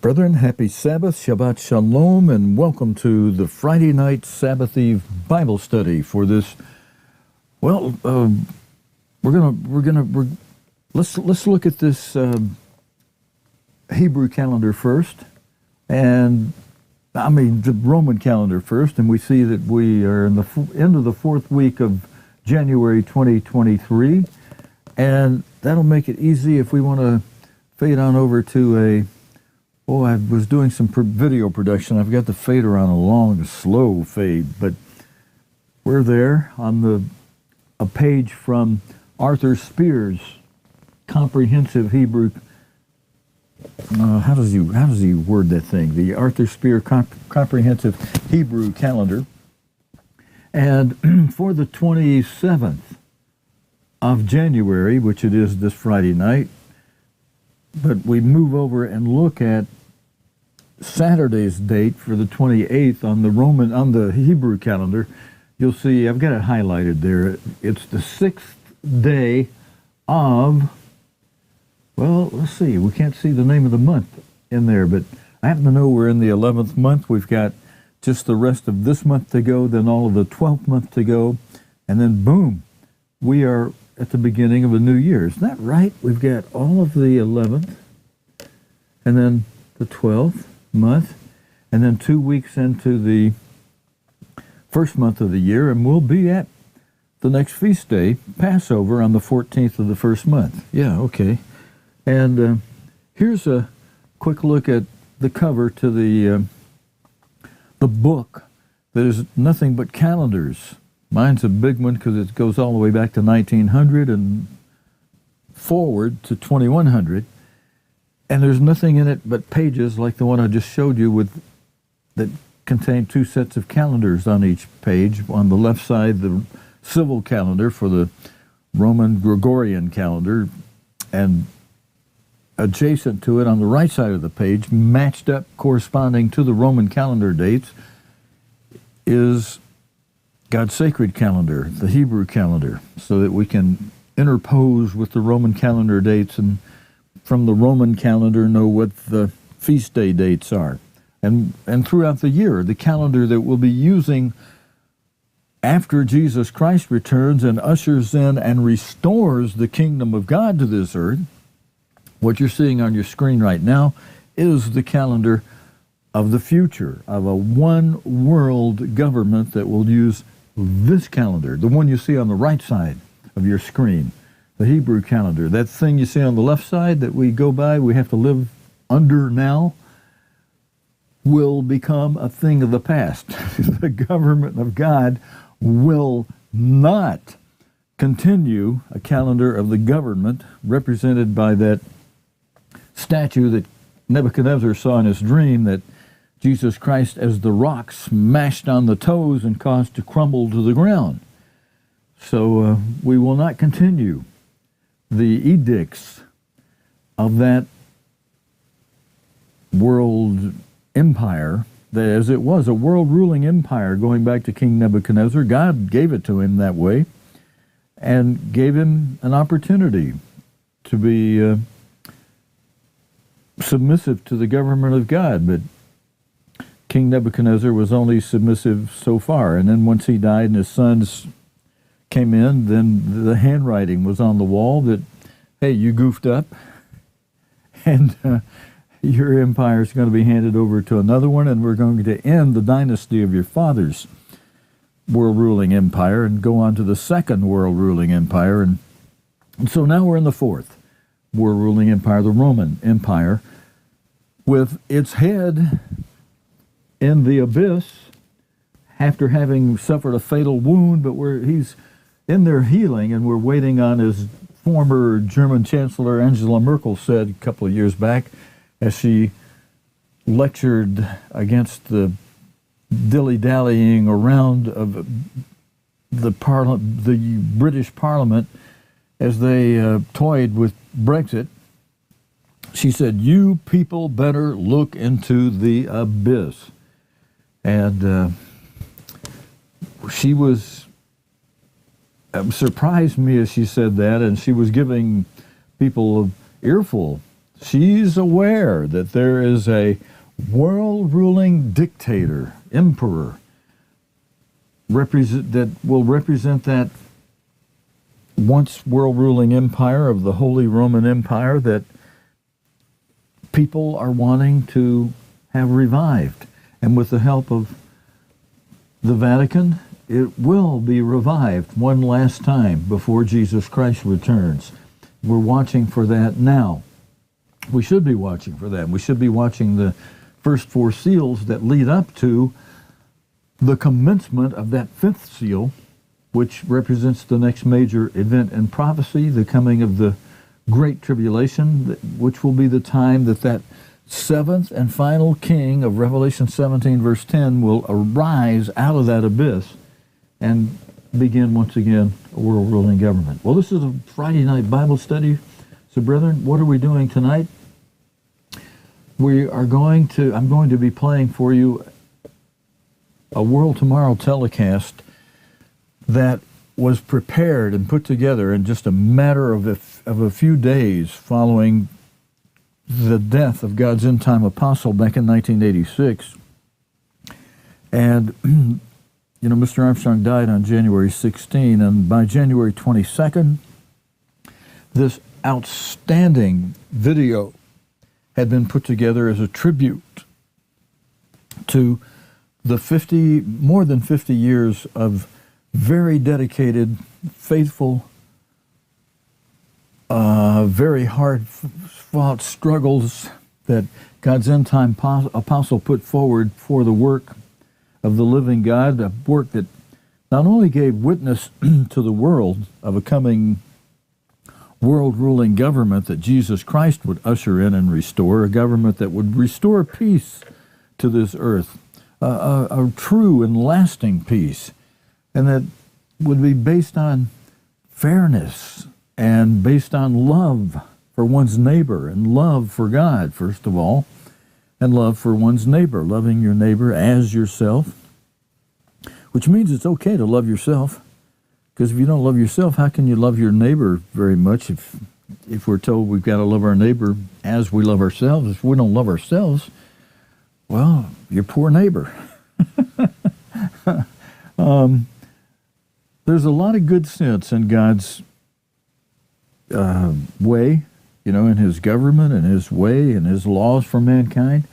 Brethren, happy Sabbath, Shabbat Shalom, and welcome to the Friday night Sabbath Eve Bible study for this. Well, let's look at this Hebrew calendar first, and the Roman calendar first, and we see that we are in the end of the fourth week of January 2023, and that'll make it easy if we want to fade on over to I was doing some video production. I've got the fader on a long, slow fade, but we're there on a page from Arthur Spear's comprehensive Hebrew. How does he word that thing? The Arthur Spear comprehensive Hebrew calendar, and for the 27th of January, which it is this Friday night. But we move over and look at Saturday's date for the 28th on the Hebrew calendar. You'll see I've got it highlighted there. It's the 6th day of, well, let's see. We can't see the name of the month in there, but I happen to know we're in the 11th month. We've got just the rest of this month to go, then all of the 12th month to go, and then boom, we are at the beginning of a new year. Isn't that right? We've got all of the 11th, and then the 12th month, and then 2 weeks into the first month of the year, and we'll be at the next feast day, Passover, on the 14th of the first month. Yeah, okay. And here's a quick look at the cover to the book that is nothing but calendars. Mine's a big one because it goes all the way back to 1900 and forward to 2100. And there's nothing in it but pages like the one I just showed you that contain two sets of calendars on each page. On the left side, the civil calendar for the Roman Gregorian calendar, and adjacent to it on the right side of the page, matched up corresponding to the Roman calendar dates, is God's sacred calendar, the Hebrew calendar, so that we can interpose with the Roman calendar dates and from the Roman calendar know what the feast day dates are. And throughout the year, the calendar that we'll be using after Jesus Christ returns and ushers in and restores the kingdom of God to this earth, what you're seeing on your screen right now is the calendar of the future, of a one-world government that will use this calendar, the one you see on the right side of your screen, the Hebrew calendar. That thing you see on the left side that we go by, we have to live under now, will become a thing of the past. The government of God will not continue a calendar of the government represented by that statue that Nebuchadnezzar saw in his dream, that Jesus Christ as the rock smashed on the toes and caused to crumble to the ground. So we will not continue the edicts of that world empire, that as it was a world-ruling empire going back to King Nebuchadnezzar. God gave it to him that way and gave him an opportunity to be submissive to the government of God, but King Nebuchadnezzar was only submissive so far, and then once he died and his sons came in, then the handwriting was on the wall that, hey, you goofed up, and your empire is going to be handed over to another one, and we're going to end the dynasty of your father's world-ruling empire and go on to the second world-ruling empire. And so now we're in the fourth world-ruling empire, the Roman Empire, with its head in the abyss after having suffered a fatal wound, but he's in there healing, and we're waiting on, as former German Chancellor Angela Merkel said a couple of years back, as she lectured against the dilly-dallying around of the British Parliament as they toyed with Brexit. She said, "You people better look into the abyss." And she was surprised me as she said that, and she was giving people an earful. She's aware that there is a world-ruling dictator, emperor, that will represent that once world-ruling empire of the Holy Roman Empire that people are wanting to have revived. And with the help of the Vatican, it will be revived one last time before Jesus Christ returns. We're watching for that now. We should be watching for that. We should be watching the first four seals that lead up to the commencement of that fifth seal, which represents the next major event in prophecy, the coming of the Great Tribulation, which will be the time that that seventh and final king of Revelation 17, verse 10, will arise out of that abyss and begin once again a world-ruling government. Well, this is a Friday night Bible study. So, brethren, what are we doing tonight? I'm going to be playing for you a World Tomorrow telecast that was prepared and put together in just a matter of a few days following the death of God's end-time apostle back in 1986. And, you know, Mr. Armstrong died on January 16, and by January 22nd, this outstanding video had been put together as a tribute to the more than 50 years of very dedicated, faithful, very hard-fought struggles that God's end-time apostle put forward for the work of the living God, a work that not only gave witness to the world of a coming world-ruling government that Jesus Christ would usher in and restore, a government that would restore peace to this earth, a true and lasting peace, and that would be based on fairness and based on love for one's neighbor and love for God, first of all, and love for one's neighbor, loving your neighbor as yourself, which means it's okay to love yourself, because if you don't love yourself, how can you love your neighbor very much if we're told we've got to love our neighbor as we love ourselves? If we don't love ourselves, well, you're poor neighbor. There's a lot of good sense in God's way, you know, in his government and his way and his laws for mankind.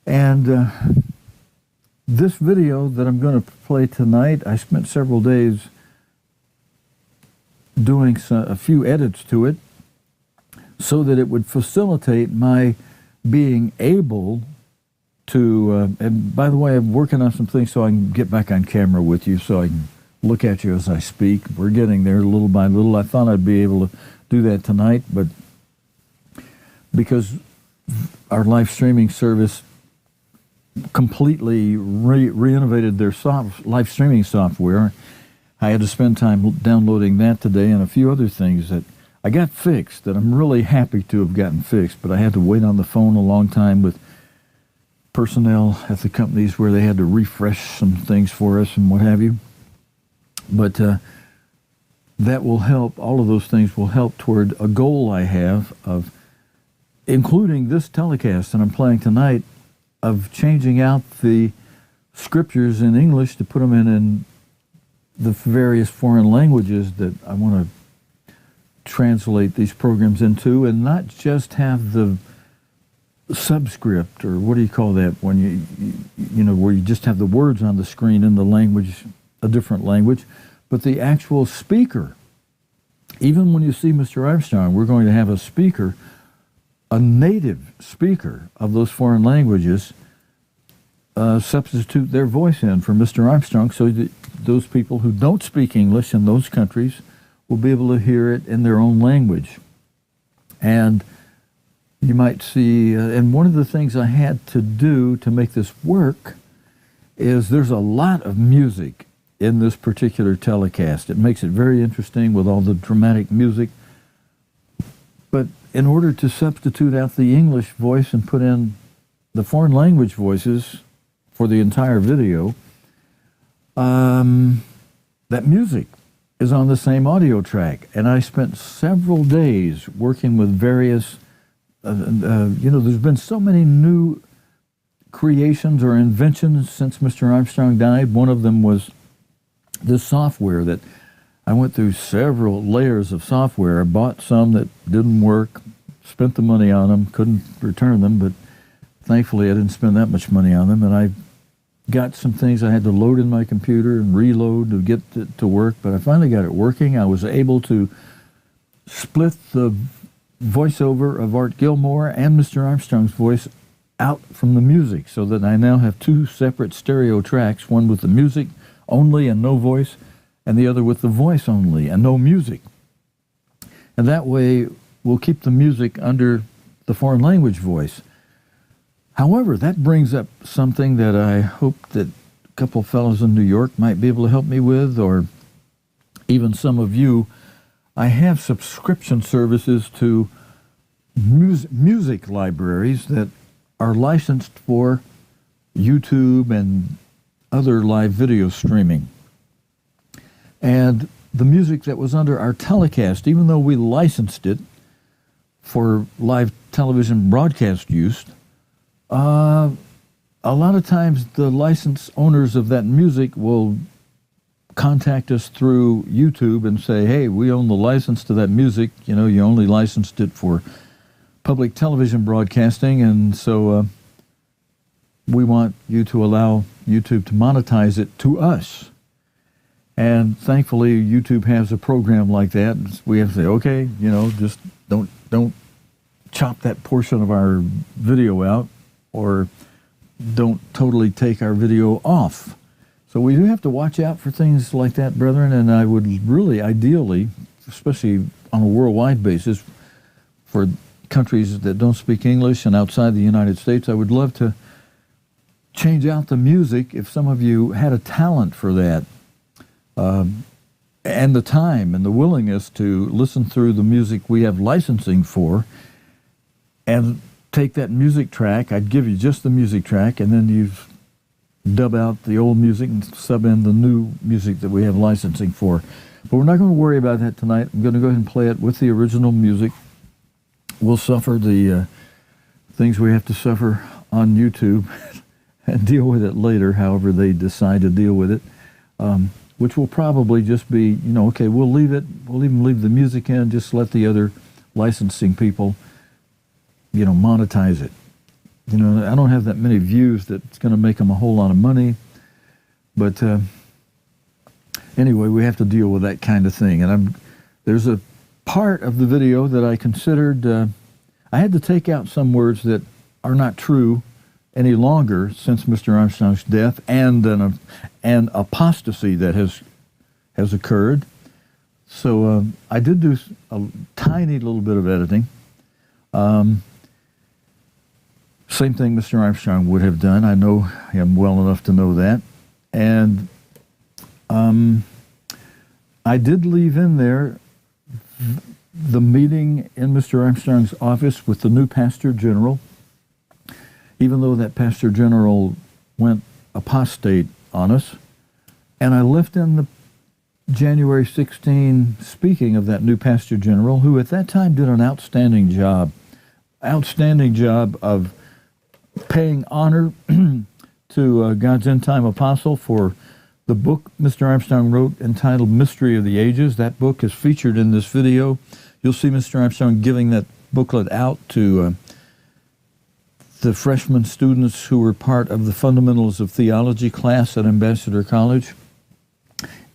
And this video that I'm going to play tonight, I spent several days doing a few edits to it so that it would facilitate my being able to, and by the way, I'm working on some things so I can get back on camera with you so I can look at you as I speak. We're getting there little by little. I thought I'd be able to do that tonight, but because our live streaming service completely re-innovated their live streaming software, I had to spend time downloading that today and a few other things that I got fixed that I'm really happy to have gotten fixed, but I had to wait on the phone a long time with personnel at the companies where they had to refresh some things for us and what have you. But that will help, all of those things will help toward a goal I have of including this telecast that I'm playing tonight, of changing out the scriptures in English to put them in the various foreign languages that I want to translate these programs into, and not just have the subscript, or what do you call that, when you know, where you just have the words on the screen in the language, a different language, but the actual speaker. Even when you see Mr. Armstrong, we're going to have a speaker, a native speaker of those foreign languages, substitute their voice in for Mr. Armstrong, so that those people who don't speak English in those countries will be able to hear it in their own language. And you might see, and one of the things I had to do to make this work is there's a lot of music in this particular telecast. It makes it very interesting with all the dramatic music. But in order to substitute out the English voice and put in the foreign language voices for the entire video, that music is on the same audio track. And I spent several days working with various there's been so many new creations or inventions since Mr. Armstrong died. One of them was this software that I went through several layers of software. I bought some that didn't work, spent the money on them, couldn't return them, but thankfully I didn't spend that much money on them. And I got some things I had to load in my computer and reload to get it to work, but I finally got it working. I was able to split the voiceover of Art Gilmore and Mr. Armstrong's voice out from the music, so that I now have two separate stereo tracks, one with the music only and no voice, and the other with the voice only and no music. And that way we'll keep the music under the foreign language voice. However, that brings up something that I hope that a couple of fellows in New York might be able to help me with, or even some of you. I have subscription services to music libraries that are licensed for YouTube and other live video streaming. And the music that was under our telecast, even though we licensed it for live television broadcast use, a lot of times the license owners of that music will contact us through YouTube and say, hey, we own the license to that music. You only licensed it for public television broadcasting, and so we want you to allow YouTube to monetize it to us. And thankfully, YouTube has a program like that. We have to say, okay, just don't chop that portion of our video out, or don't totally take our video off. So we do have to watch out for things like that, brethren, and I would really, ideally, especially on a worldwide basis, for countries that don't speak English and outside the United States, I would love to change out the music if some of you had a talent for that, and the time and the willingness to listen through the music we have licensing for, and take that music track. I'd give you just the music track, and then you dub out the old music and sub in the new music that we have licensing for. But we're not going to worry about that tonight. I'm going to go ahead and play it with the original music. We'll suffer the things we have to suffer on YouTube and deal with it later, however they decide to deal with it, which will probably just be, okay, we'll leave it. We'll even leave the music in, just let the other licensing people, monetize it. I don't have that many views that it's going to make them a whole lot of money. But anyway, we have to deal with that kind of thing. And there's a part of the video that I considered, I had to take out some words that are not true any longer since Mr. Armstrong's death, and an apostasy that has occurred. So I did do a tiny little bit of editing. Same thing Mr. Armstrong would have done. I know him well enough to know that. And I did leave in there the meeting in Mr. Armstrong's office with the new pastor general, even though that pastor general went apostate on us. And I left in the January 16 speaking of that new pastor general, who at that time did an outstanding job of paying honor to God's end-time apostle for the book Mr. Armstrong wrote entitled Mystery of the Ages. That book is featured in this video. You'll see Mr. Armstrong giving that booklet out to the freshman students who were part of the Fundamentals of Theology class at Ambassador College.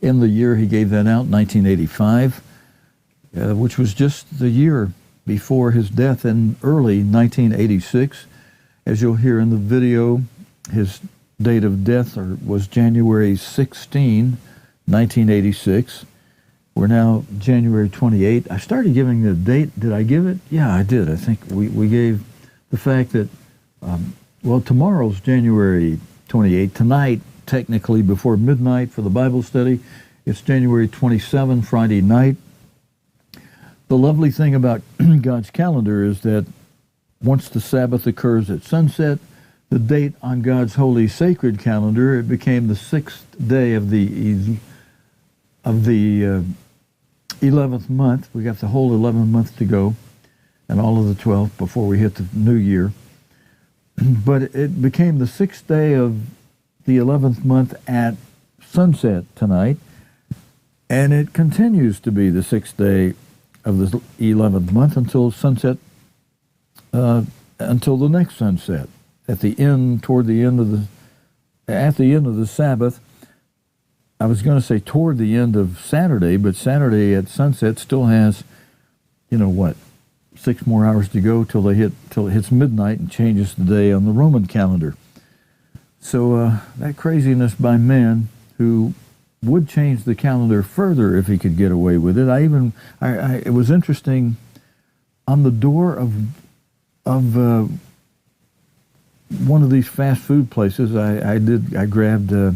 In the year he gave that out, 1985, which was just the year before his death in early 1986. As you'll hear in the video, his date of death was January 16, 1986. We're now January 28. I started giving the date. Did I give it? Yeah, I did. I think we gave the fact that, tomorrow's January 28. Tonight, technically before midnight for the Bible study, it's January 27, Friday night. The lovely thing about God's calendar is that once the Sabbath occurs at sunset, the date on God's holy sacred calendar, it became the 6th day of the 11th month. We got the whole 11th month to go. and all of the 12th before we hit the new year. But it became the 6th day of the 11th month at sunset tonight, and it continues to be the 6th day of the 11th month until sunset, until the next sunset. At the end of the Sabbath, I was going to say toward the end of Saturday, but Saturday at sunset still has, 6 more hours to go till it hits midnight and changes the day on the Roman calendar. So that craziness by man who would change the calendar further if he could get away with it. It was interesting on the door of one of these fast food places. I grabbed a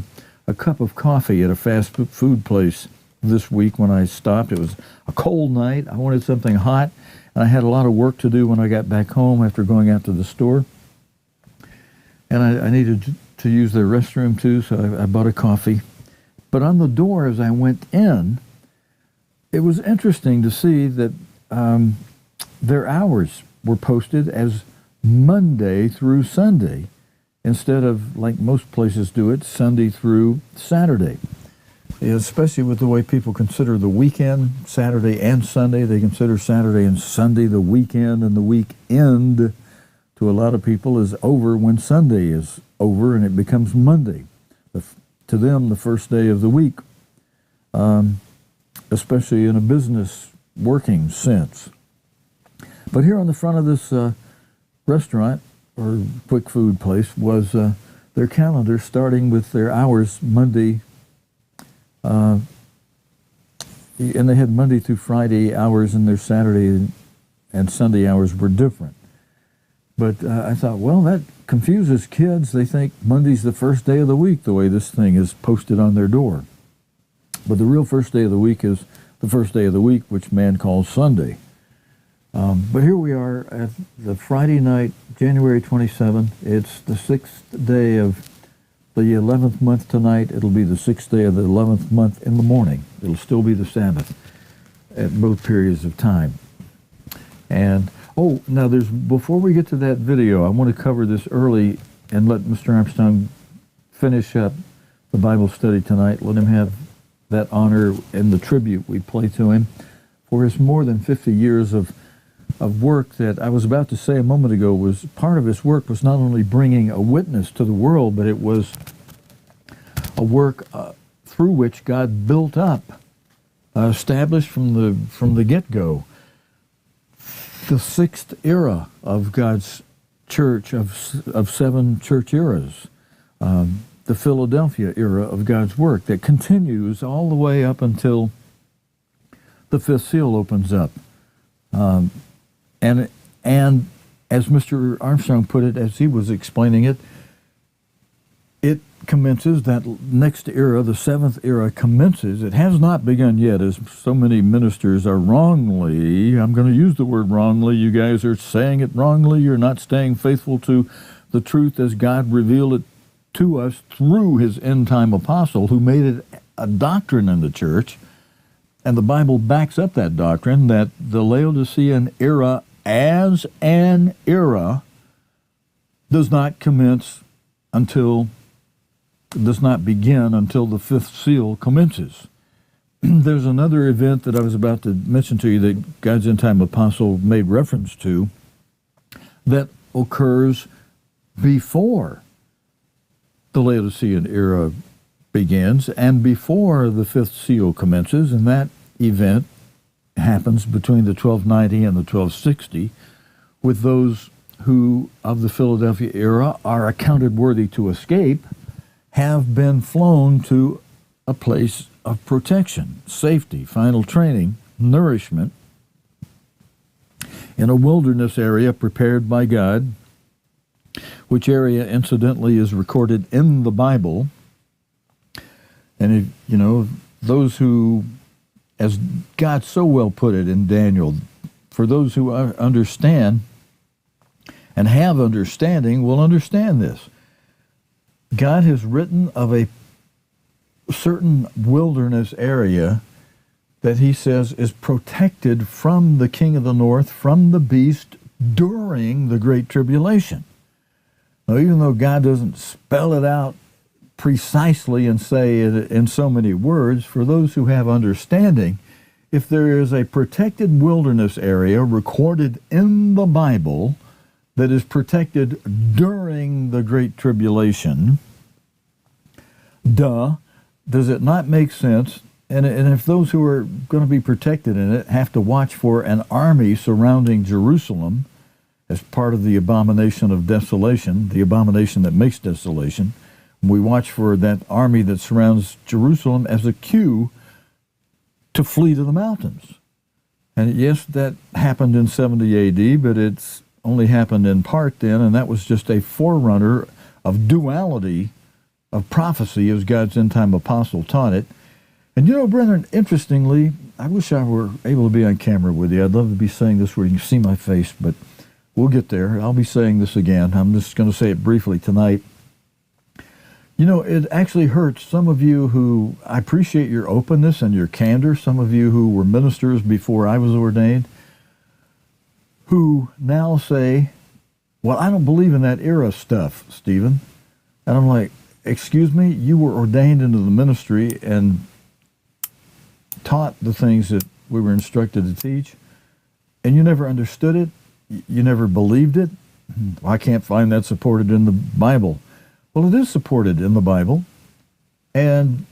cup of coffee at a fast food place this week when I stopped. It was a cold night. I wanted something hot, and I had a lot of work to do when I got back home after going out to the store. And I needed to use their restroom too, so I bought a coffee. But on the door as I went in, it was interesting to see that their hours were posted as Monday through Sunday, instead of, like most places do it, Sunday through Saturday. Especially with the way people consider the weekend, Saturday and Sunday. They consider Saturday and Sunday the weekend, and the weekend to a lot of people is over when Sunday is over and it becomes Monday. To them, the first day of the week, especially in a business working sense. But here on the front of this restaurant or quick food place was their calendar, starting with their hours Monday, and they had Monday through Friday hours, and their Saturday and Sunday hours were different. But I thought, well, that confuses kids. They think Monday's the first day of the week, the way this thing is posted on their door. But the real first day of the week is the first day of the week, which man calls Sunday. But here we are at the Friday night, January 27th. It's the 6th day of the 11th month tonight. It'll be the 6th day of the 11th month in the morning. It'll still be the Sabbath at both periods of time. And, now before we get to that video, I want to cover this early and let Mr. Armstrong finish up the Bible study tonight. Let him have that honor and the tribute we play to him for his more than 50 years of work that I was about to say a moment ago. Was part of his work was not only bringing a witness to the world, but it was a work through which God built up, established from the get-go, the 6th era of God's church, of 7 church eras, the Philadelphia era of God's work that continues all the way up until the 5th seal opens up. And as Mr. Armstrong put it, as he was explaining it, it commences, that next era, the 7th era commences. It has not begun yet, as so many ministers are wrongly, I'm going to use the word wrongly, you guys are saying it wrongly, you're not staying faithful to the truth as God revealed it to us through his end-time apostle, who made it a doctrine in the church. And the Bible backs up that doctrine, that the Laodicean era as an era does not begin until the 5th seal commences. There's another event that I was about to mention to you that God's end-time apostle made reference to that occurs before the Laodicean era begins and before the 5th seal commences, and that event happens between the 1290 and the 1260, with those who of the Philadelphia era are accounted worthy to escape have been flown to a place of protection, safety, final training, nourishment in a wilderness area prepared by God, which area incidentally is recorded in the Bible. And those who, as God so well put it in Daniel, for those who understand and have understanding will understand this. God has written of a certain wilderness area that he says is protected from the king of the north, from the beast, during the Great Tribulation. Now, even though God doesn't spell it out precisely and say it in so many words, for those who have understanding, if there is a protected wilderness area recorded in the Bible that is protected during the Great Tribulation, does it not make sense? And if those who are going to be protected in it have to watch for an army surrounding Jerusalem as part of the abomination of desolation, the abomination that makes desolation, we watch for that army that surrounds Jerusalem as a cue to flee to the mountains. And yes, that happened in 70 A.D., but it's only happened in part then, and that was just a forerunner of duality of prophecy as God's end-time apostle taught it. And you know, brethren, interestingly, I wish I were able to be on camera with you. I'd love to be saying this where you can see my face, but we'll get there. I'll be saying this again. I'm just going to say it briefly tonight. You know, it actually hurts some of you who, I appreciate your openness and your candor, some of you who were ministers before I was ordained, who now say, well, I don't believe in that era stuff, Stephen. And I'm like, excuse me, you were ordained into the ministry and taught the things that we were instructed to teach, and you never understood it, you never believed it. Well, I can't find that supported in the Bible. Well, it is supported in the Bible, and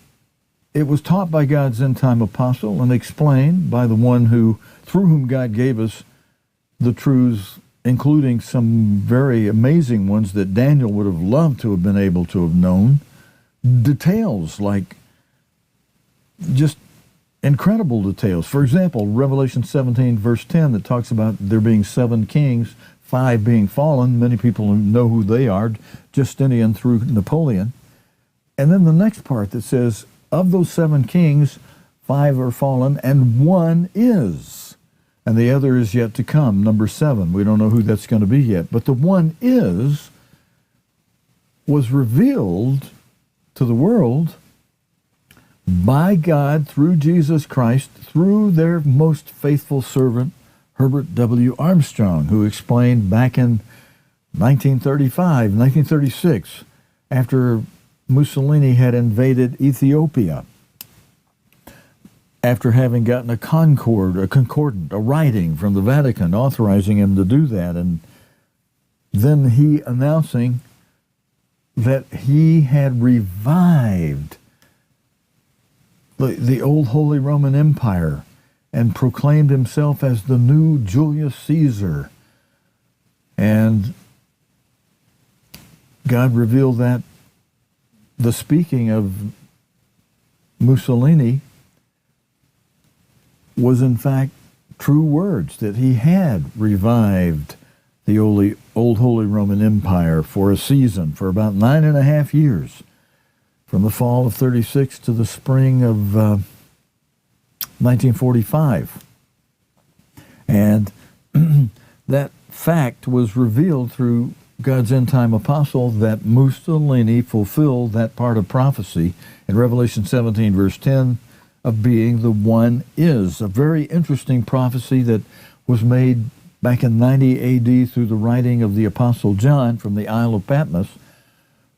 it was taught by God's end-time apostle and explained by the one who, through whom God gave us the truths, including some very amazing ones that Daniel would have loved to have been able to have known. Details like just incredible details. For example, Revelation 17, verse 10, that talks about there being 7 kings, 5 being fallen. Many people know who they are, Justinian through Napoleon. And then the next part that says, of those 7 kings, 5 are fallen, and 1 is. And the other is yet to come, number 7. We don't know who that's going to be yet. But the 1 is was revealed to the world by God through Jesus Christ, through their most faithful servant, Herbert W. Armstrong, who explained back in 1936, after Mussolini had invaded Ethiopia, after having gotten a concordant, a writing from the Vatican authorizing him to do that, and then he announcing that he had revived the old Holy Roman Empire and proclaimed himself as the new Julius Caesar. And God revealed that the speaking of Mussolini was in fact true words, that he had revived the old Holy Roman Empire for a season, for about 9.5 years, from the fall of 36 to the spring of 1945. And that fact was revealed through God's end-time apostle, that Mussolini fulfilled that part of prophecy in Revelation 17, verse 10, of being the 1 is. A very interesting prophecy that was made back in 90 A.D. through the writing of the Apostle John from the Isle of Patmos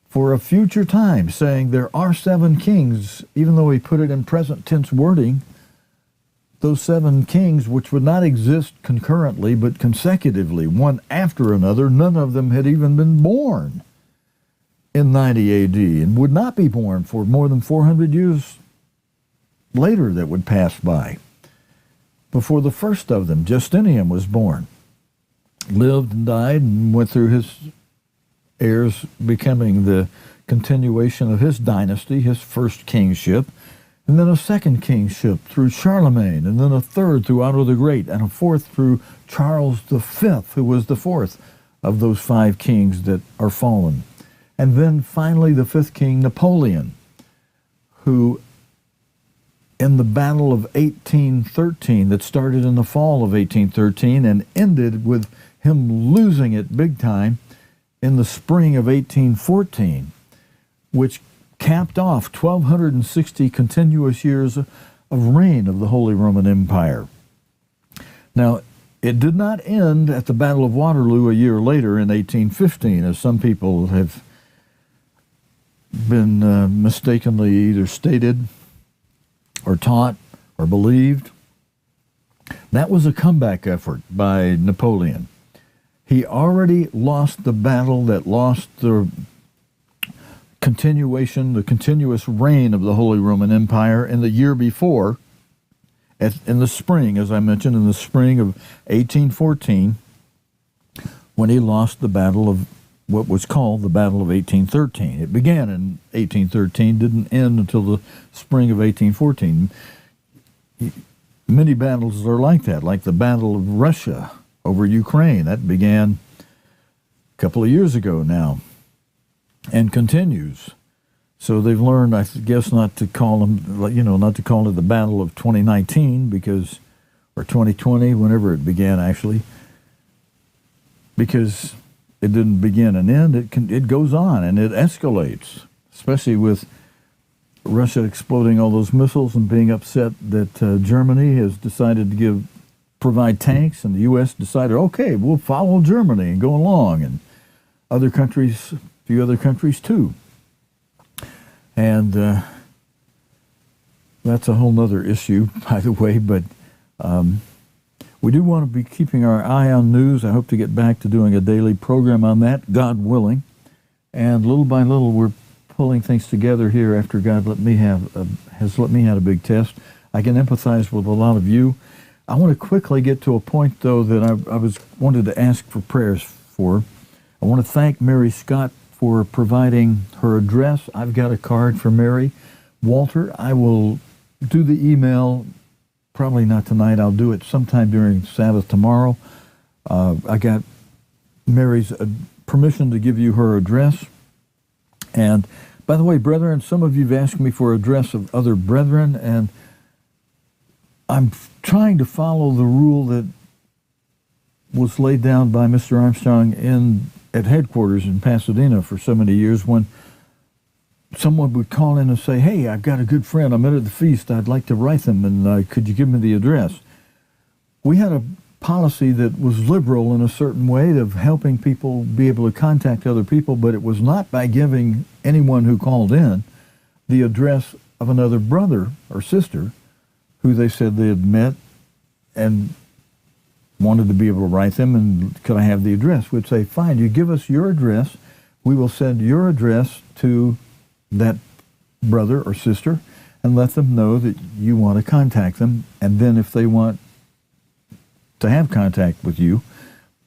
for a future time, saying there are 7 kings, even though he put it in present tense wording. Those 7 kings, which would not exist concurrently but consecutively, one after another, none of them had even been born in 90 A.D. and would not be born for more than 400 years later that would pass by. Before the first of them, Justinian, was born, lived and died, and went through his heirs becoming the continuation of his dynasty, his first kingship, and then a second kingship through Charlemagne, and then a third through Otto the Great, and a fourth through Charles V, who was the 4th of those 5 kings that are fallen. And then finally the 5th king, Napoleon, who in the Battle of 1813 that started in the fall of 1813 and ended with him losing it big time in the spring of 1814, which capped off 1,260 continuous years of reign of the Holy Roman Empire. Now, it did not end at the Battle of Waterloo a year later in 1815, as some people have been mistakenly either stated or taught or believed. That was a comeback effort by Napoleon. He already lost the battle that lost the continuous reign of the Holy Roman Empire in the year before, in the spring, as I mentioned, in the spring of 1814, when he lost the battle of what was called the Battle of 1813. It began in 1813, didn't end until the spring of 1814. Many battles are like that, like the Battle of Russia over Ukraine. That began a couple of years ago now and continues. So they've learned, I guess, not to call it the Battle of 2019 or 2020, whenever it began actually, because it didn't begin and end. It goes on and it escalates, especially with Russia exploding all those missiles and being upset that Germany has decided to provide tanks, and the U.S. decided, okay, we'll follow Germany and go along, and a few other countries too. And that's a whole nother issue, by the way, but we do want to be keeping our eye on news. I hope to get back to doing a daily program on that, God willing. And little by little, we're pulling things together here after God has let me have a big test. I can empathize with a lot of you. I want to quickly get to a point, though, that I wanted to ask for prayers for. I want to thank Mary Scott for providing her address. I've got a card for Mary. Walter, I will do the email, probably not tonight. I'll do it sometime during Sabbath tomorrow. I got Mary's permission to give you her address. And by the way, brethren, some of you have asked me for address of other brethren, and I'm trying to follow the rule that was laid down by Mr. Armstrong at headquarters in Pasadena for so many years, when someone would call in and say, hey, I've got a good friend, I'm at the feast, I'd like to write them, and could you give me the address? We had a policy that was liberal in a certain way of helping people be able to contact other people, but it was not by giving anyone who called in the address of another brother or sister who they said they had met and wanted to be able to write them, and could I have the address? We'd say, fine, you give us your address, we will send your address to that brother or sister and let them know that you want to contact them, and then if they want to have contact with you,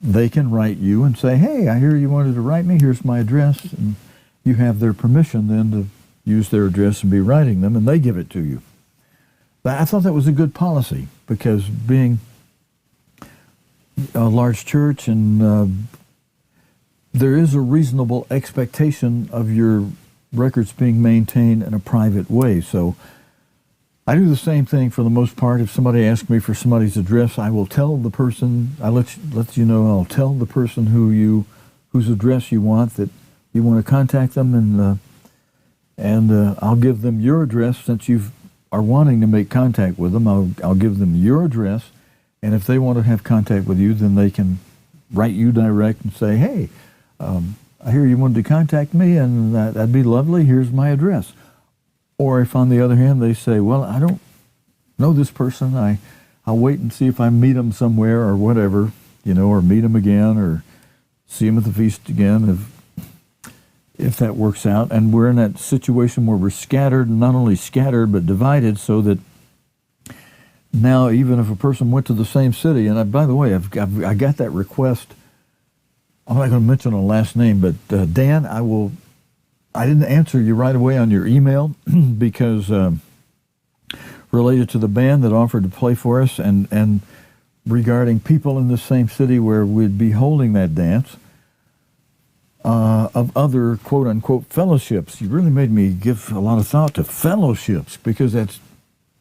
they can write you and say, hey, I hear you wanted to write me, here's my address, and you have their permission then to use their address and be writing them, and they give it to you. But I thought that was a good policy, because being a large church, and there is a reasonable expectation of your records being maintained in a private way. So I do the same thing for the most part. If somebody asks me for somebody's address, I will tell the person, I'll tell the person whose address you want, that you want to contact them, and I'll give them your address. Since you are wanting to make contact with them, I'll give them your address. And if they want to have contact with you, then they can write you direct and say, hey, I hear you wanted to contact me, and that'd be lovely. Here's my address. Or if, on the other hand, they say, well, I don't know this person. I'll wait and see if I meet them somewhere or whatever, or meet them again or see them at the feast again, if that works out. And we're in that situation where we're scattered, not only scattered, but divided, so that now, even if a person went to the same city, and by the way, I got that request. I'm not going to mention a last name, but Dan, I didn't answer you right away on your email because related to the band that offered to play for us, and regarding people in the same city where we'd be holding that dance, of other quote-unquote fellowships. You really made me give a lot of thought to fellowships, because that's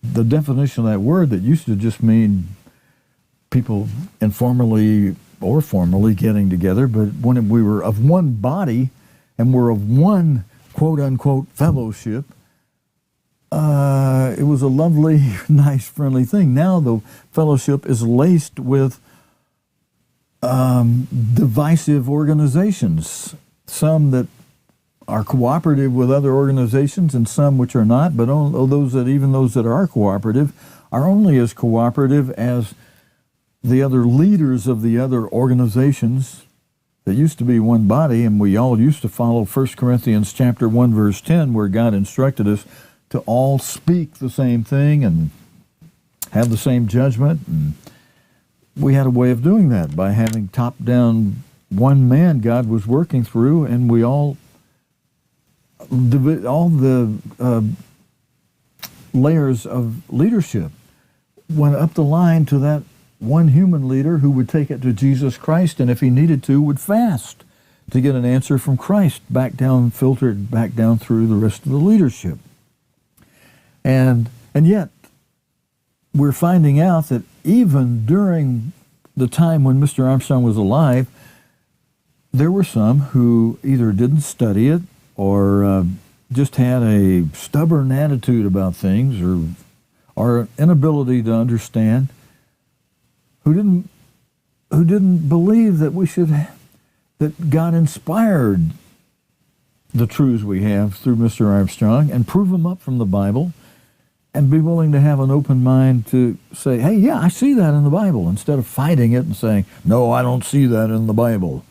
the definition of that word that used to just mean people informally or formally getting together, but when we were of one body and we're of one quote-unquote fellowship, it was a lovely, nice, friendly thing. Now the fellowship is laced with divisive organizations, some that are cooperative with other organizations and some which are not, but those that are cooperative are only as cooperative as the other leaders of the other organizations that used to be one body, and we all used to follow 1 Corinthians chapter 1, verse 10, where God instructed us to all speak the same thing and have the same judgment. And we had a way of doing that by having top-down one man God was working through, and we all the layers of leadership went up the line to that one human leader who would take it to Jesus Christ, and if he needed to, would fast to get an answer from Christ back down, filtered back down through the rest of the leadership. And yet, we're finding out that even during the time when Mr. Armstrong was alive, there were some who either didn't study it or just had a stubborn attitude about things or an inability to understand, who didn't believe that that God inspired the truths we have through Mr. Armstrong and prove them up from the Bible, and be willing to have an open mind to say, hey, yeah, I see that in the Bible, instead of fighting it and saying, no, I don't see that in the Bible.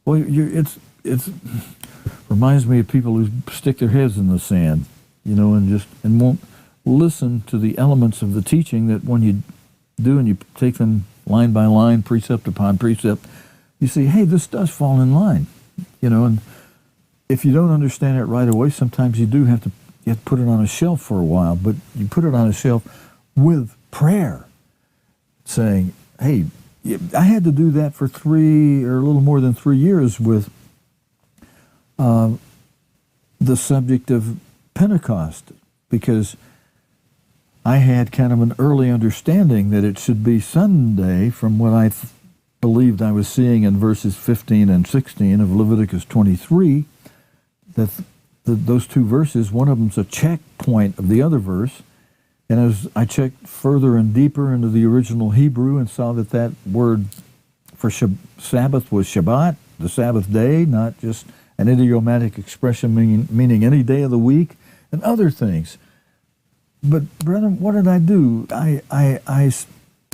Well, it's reminds me of people who stick their heads in the sand, and won't listen to the elements of the teaching that when you do and you take them line by line, precept upon precept, you see, hey, this does fall in line, and if you don't understand it right away, sometimes you have to put it on a shelf for a while, but you put it on a shelf with prayer, saying, hey, I had to do that for 3 or a little more than 3 years with the subject of Pentecost, because I had kind of an early understanding that it should be Sunday from what I believed I was seeing in verses 15 and 16 of Leviticus 23, that those two verses, one of them's a checkpoint of the other verse, and as I checked further and deeper into the original Hebrew and saw that word for Sabbath was Shabbat, the Sabbath day, not just an idiomatic expression meaning any day of the week, and other things. But, brethren, what did I do? I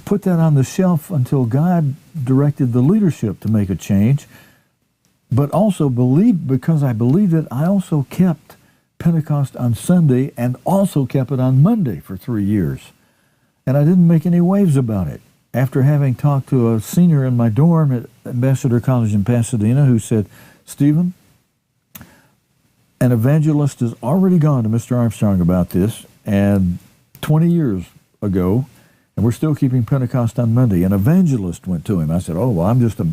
put that on the shelf until God directed the leadership to make a change, but also because I believed it, I also kept Pentecost on Sunday and also kept it on Monday for 3 years. And I didn't make any waves about it. After having talked to a senior in my dorm at Ambassador College in Pasadena who said, Stephen, an evangelist has already gone to Mr. Armstrong about this, and 20 years ago, and we're still keeping Pentecost on Monday. An evangelist went to him. I said, oh, well, I'm just a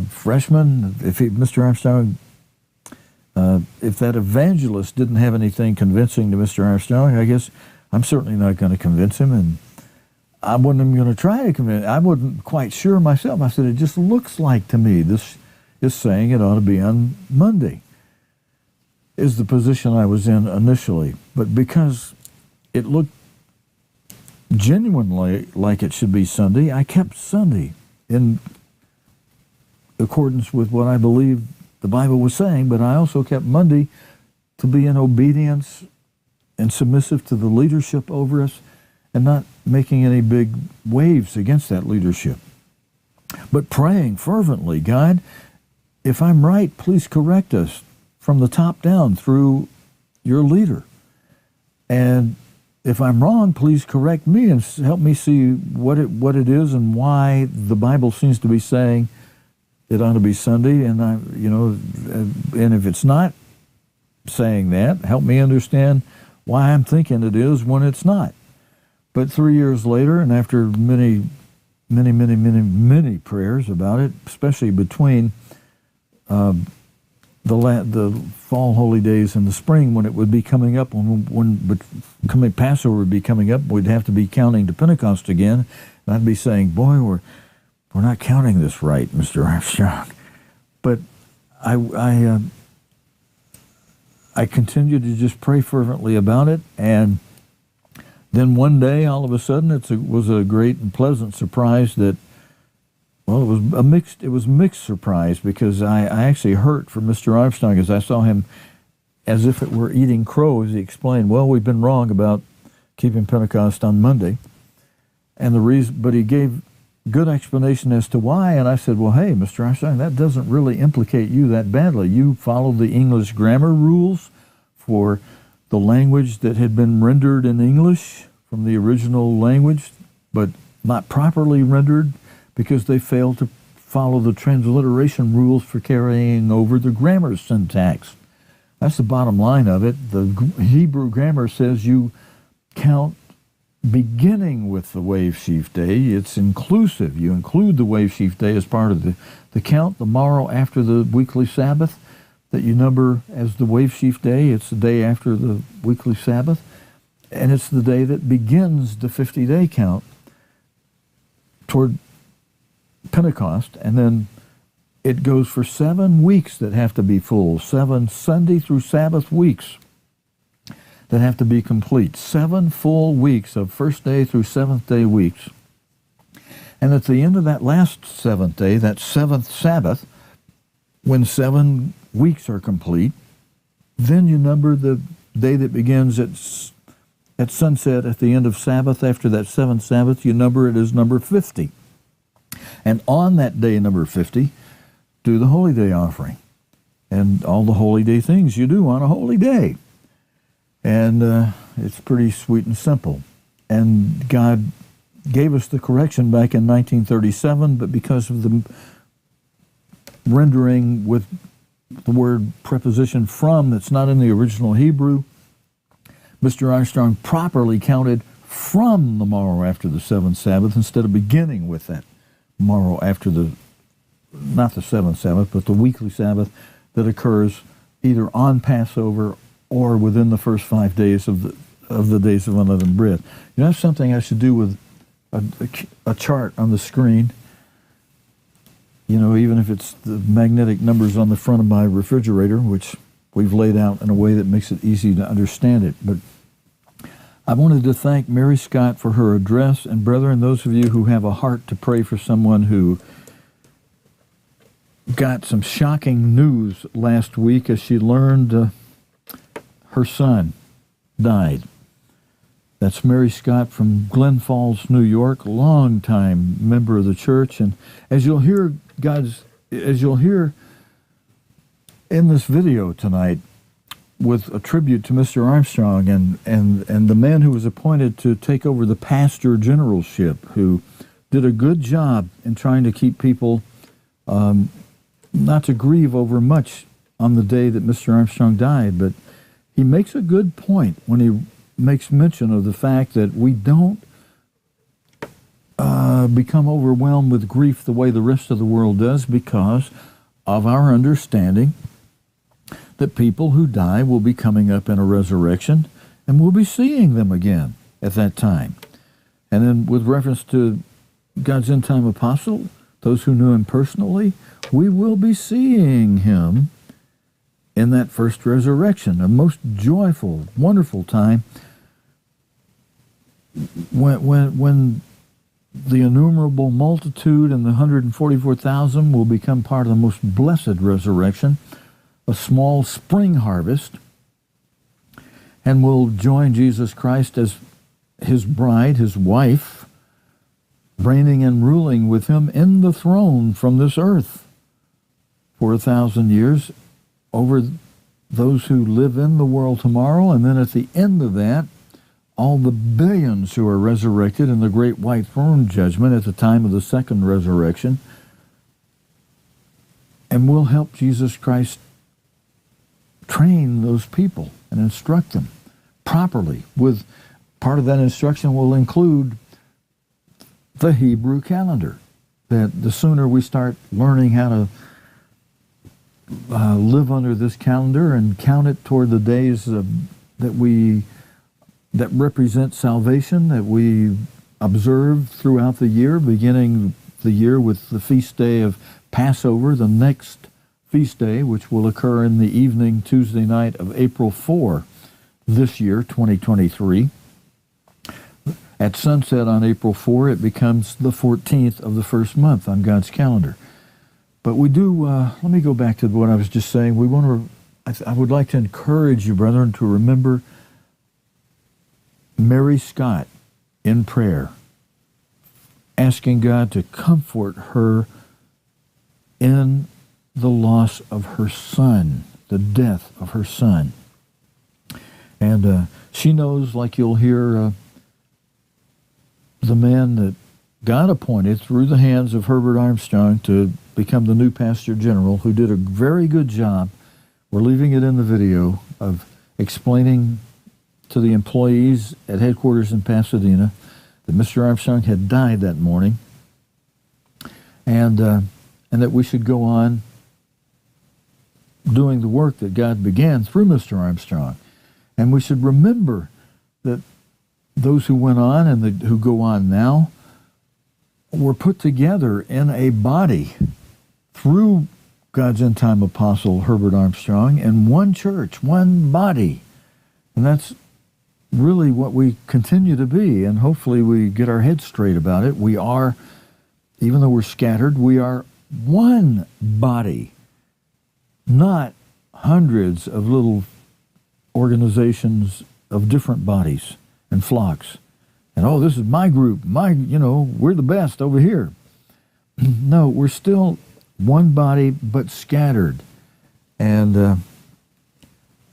freshman. Mr. Armstrong, if that evangelist didn't have anything convincing to Mr. Armstrong, I guess I'm certainly not going to convince him, and I wasn't even going to try to convince. I wasn't quite sure myself. I said, it just looks like to me this is saying it ought to be on Monday, is the position I was in initially. But because it looked genuinely like it should be Sunday, I kept Sunday in accordance with what I believed the Bible was saying, but I also kept Monday to be in obedience and submissive to the leadership over us and not making any big waves against that leadership. But praying fervently, God, if I'm right, please correct us from the top down through your leader. And if I'm wrong, please correct me and help me see what it is and why the Bible seems to be saying it ought to be Sunday. And and if it's not saying that, help me understand why I'm thinking it is when it's not. But 3 years later, and after many prayers about it, especially between the fall holy days and the spring, when it would be coming up, when Passover would be coming up, we'd have to be counting to Pentecost again, and I'd be saying, boy, we're not counting this right, Mr. Armstrong. But I I continued to just pray fervently about it, and then one day, all of a sudden, it was a great and pleasant surprise that, well, it was mixed surprise, because I actually hurt for Mr. Armstrong as I saw him as if it were eating crow as he explained, well, we've been wrong about keeping Pentecost on Monday, and the reason, but he gave good explanation as to why, and I said, well, hey, Mr. Armstrong, that doesn't really implicate you that badly. You followed the English grammar rules for the language that had been rendered in English from the original language, but not properly rendered because they failed to follow the transliteration rules for carrying over the grammar syntax. That's the bottom line of it. The Hebrew grammar says you count beginning with the wave sheaf day. It's inclusive. You include the wave sheaf day as part of the count, the morrow after the weekly Sabbath that you number as the wave sheaf day. It's the day after the weekly Sabbath, and it's the day that begins the 50-day count toward Pentecost, and then it goes for 7 weeks that have to be full, 7 Sunday through Sabbath weeks that have to be complete. 7 full weeks of first day through seventh day weeks. And at the end of that last seventh day, that seventh Sabbath, when 7 weeks are complete, then you number the day that begins at sunset at the end of Sabbath. After that seventh Sabbath, you number it as number 50. And on that day, number 50, do the Holy Day offering and all the holy day things you do on a holy day. And it's pretty sweet and simple. And God gave us the correction back in 1937, but because of the rendering with the word preposition from that's not in the original Hebrew, Mr. Armstrong properly counted from the morrow after the seventh Sabbath instead of beginning with that morrow after not the seventh Sabbath, but the weekly Sabbath that occurs either on Passover or within the first 5 days of the days of unleavened bread. You know, that's something I should do with a chart on the screen. You know, even if it's the magnetic numbers on the front of my refrigerator, which we've laid out in a way that makes it easy to understand it. But I wanted to thank Mary Scott for her address, and brethren, those of you who have a heart to pray for someone who got some shocking news last week as she learned her son died. That's Mary Scott from Glen Falls, New York, longtime member of the church. And as you'll hear in this video tonight, with a tribute to Mr. Armstrong and the man who was appointed to take over the pastor generalship, who did a good job in trying to keep people not to grieve over much on the day that Mr. Armstrong died, but he makes a good point when he makes mention of the fact that we don't become overwhelmed with grief the way the rest of the world does because of our understanding that people who die will be coming up in a resurrection and we'll be seeing them again at that time. And then with reference to God's end-time apostle, those who knew him personally, we will be seeing him in that first resurrection, a most joyful, wonderful time when the innumerable multitude and the 144,000 will become part of the most blessed resurrection, a small spring harvest, and will join Jesus Christ as his bride, his wife, reigning and ruling with him in the throne from this earth for 1,000 years over those who live in the world tomorrow. And then at the end of that, all the billions who are resurrected in the great white throne judgment at the time of the second resurrection. And we'll help Jesus Christ train those people and instruct them properly. With part of that instruction will include the Hebrew calendar. That the sooner we start learning how to live under this calendar and count it toward the days that represent salvation, that we observe throughout the year, beginning the year with the feast day of Passover, the next feast day, which will occur in the evening Tuesday night of April 4 this year, 2023. At sunset on April 4, it becomes the 14th of the first month on God's calendar. But we do, let me go back to what I was just saying. We want to, I would like to encourage you, brethren, to remember Mary Scott in prayer, asking God to comfort her in the loss of her son, the death of her son. And she knows, like you'll hear, the man that God appointed through the hands of Herbert Armstrong to become the new pastor general, who did a very good job. We're leaving it in the video of explaining to the employees at headquarters in Pasadena that Mr. Armstrong had died that morning, and that we should go on doing the work that God began through Mr. Armstrong. And we should remember that those who went on and who go on now were put together in a body through God's end-time apostle Herbert Armstrong in one church, one body. And that's really what we continue to be, and hopefully we get our heads straight about it. We are, even though we're scattered, we are one body, not hundreds of little organizations of different bodies and flocks. And, oh, this is my group, we're the best over here. No, we're still one body, but scattered. And,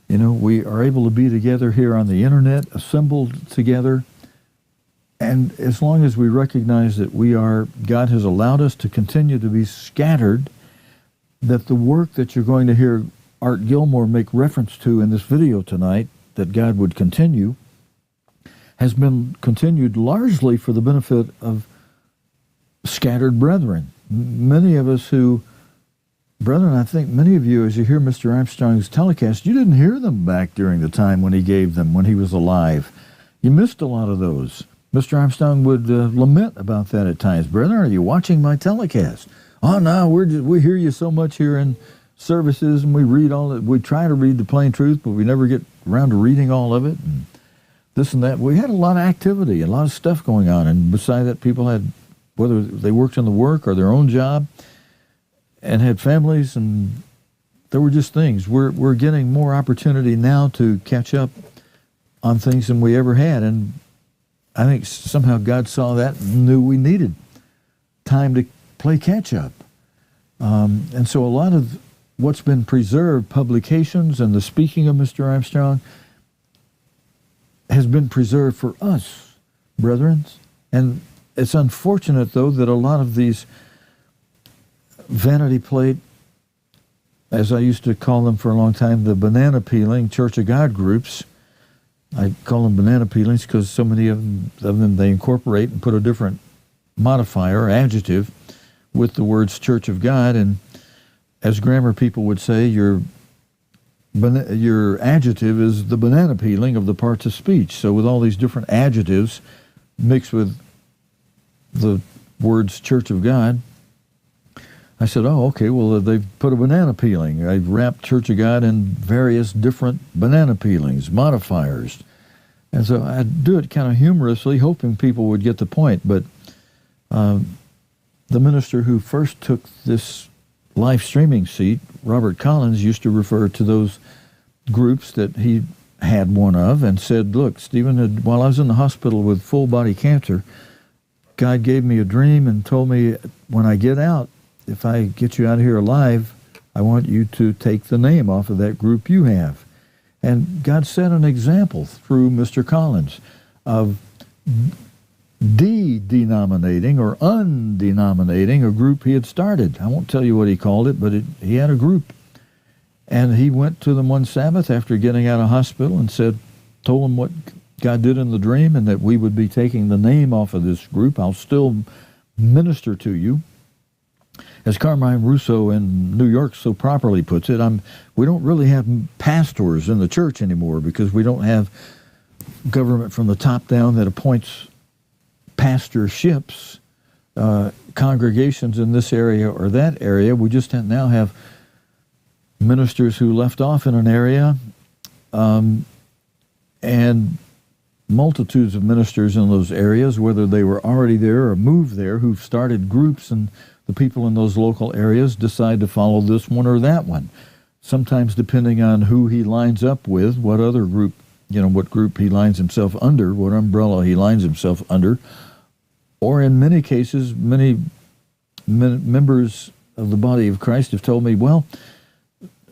we are able to be together here on the internet, assembled together. And as long as we recognize that God has allowed us to continue to be scattered, that the work that you're going to hear Art Gilmore make reference to in this video tonight, that God would continue, has been continued largely for the benefit of scattered brethren. Many of us brethren, I think many of you, as you hear Mr. Armstrong's telecast, you didn't hear them back during the time when he gave them, when he was alive. You missed a lot of those. Mr. Armstrong would lament about that at times. Brethren, are you watching my telecast? Oh, no, we hear you so much here in services, and we read all it. We try to read the plain truth, but we never get around to reading all of it, and this and that. We had a lot of activity, a lot of stuff going on, and beside that, people had, whether they worked in the work or their own job, and had families, and there were just things. We're getting more opportunity now to catch up on things than we ever had, and I think somehow God saw that and knew we needed time to play catch-up. And so a lot of what's been preserved, publications and the speaking of Mr. Armstrong, has been preserved for us, brethren. And it's unfortunate, though, that a lot of these vanity plate, as I used to call them for a long time, the banana peeling Church of God groups. I call them banana peelings because so many of them they incorporate and put a different modifier or adjective with the words Church of God, and as grammar people would say, your adjective is the banana peeling of the parts of speech. So with all these different adjectives mixed with the words Church of God, I said, oh, okay, well, they've put a banana peeling. I've wrapped Church of God in various different banana peelings, modifiers. And so I do it kind of humorously, hoping people would get the point. But the minister who first took this live streaming seat, Robert Collins, used to refer to those groups that he had one of and said, look, Stephen, while I was in the hospital with full-body cancer, God gave me a dream and told me when I get out, if I get you out of here alive, I want you to take the name off of that group you have. And God set an example through Mr. Collins of de-denominating or undenominating a group he had started. I won't tell you what he called it, but he had a group. And he went to them one Sabbath after getting out of hospital and told them what God did in the dream and that we would be taking the name off of this group. I'll still minister to you. As Carmine Russo in New York so properly puts it, we don't really have pastors in the church anymore because we don't have government from the top down that appoints pastorships, congregations in this area or that area. We just now have ministers who left off in an area, and multitudes of ministers in those areas, whether they were already there or moved there, who've started groups, and the people in those local areas decide to follow this one or that one. Sometimes depending on who he lines up with, what other group, what group he lines himself under, what umbrella he lines himself under, or in many cases, many members of the body of Christ have told me, well,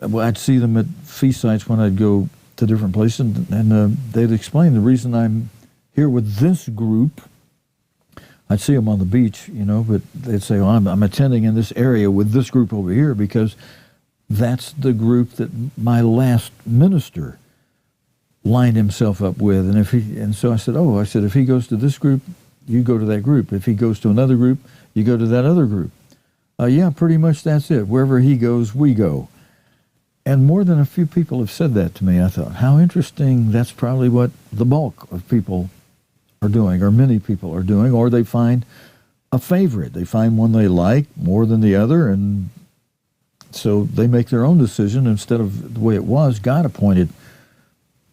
I'd see them at feast sites when I'd go to different places, and they'd explain the reason I'm here with this group. I'd see them on the beach, but they'd say, well, I'm attending in this area with this group over here because that's the group that my last minister lined himself up with. And so I said, if he goes to this group, you go to that group. If he goes to another group, you go to that other group. Yeah, pretty much that's it. Wherever he goes, we go. And more than a few people have said that to me. I thought, how interesting. That's probably what the bulk of people are doing, or many people are doing, or they find a favorite. They find one they like more than the other, and so they make their own decision instead of the way it was. God appointed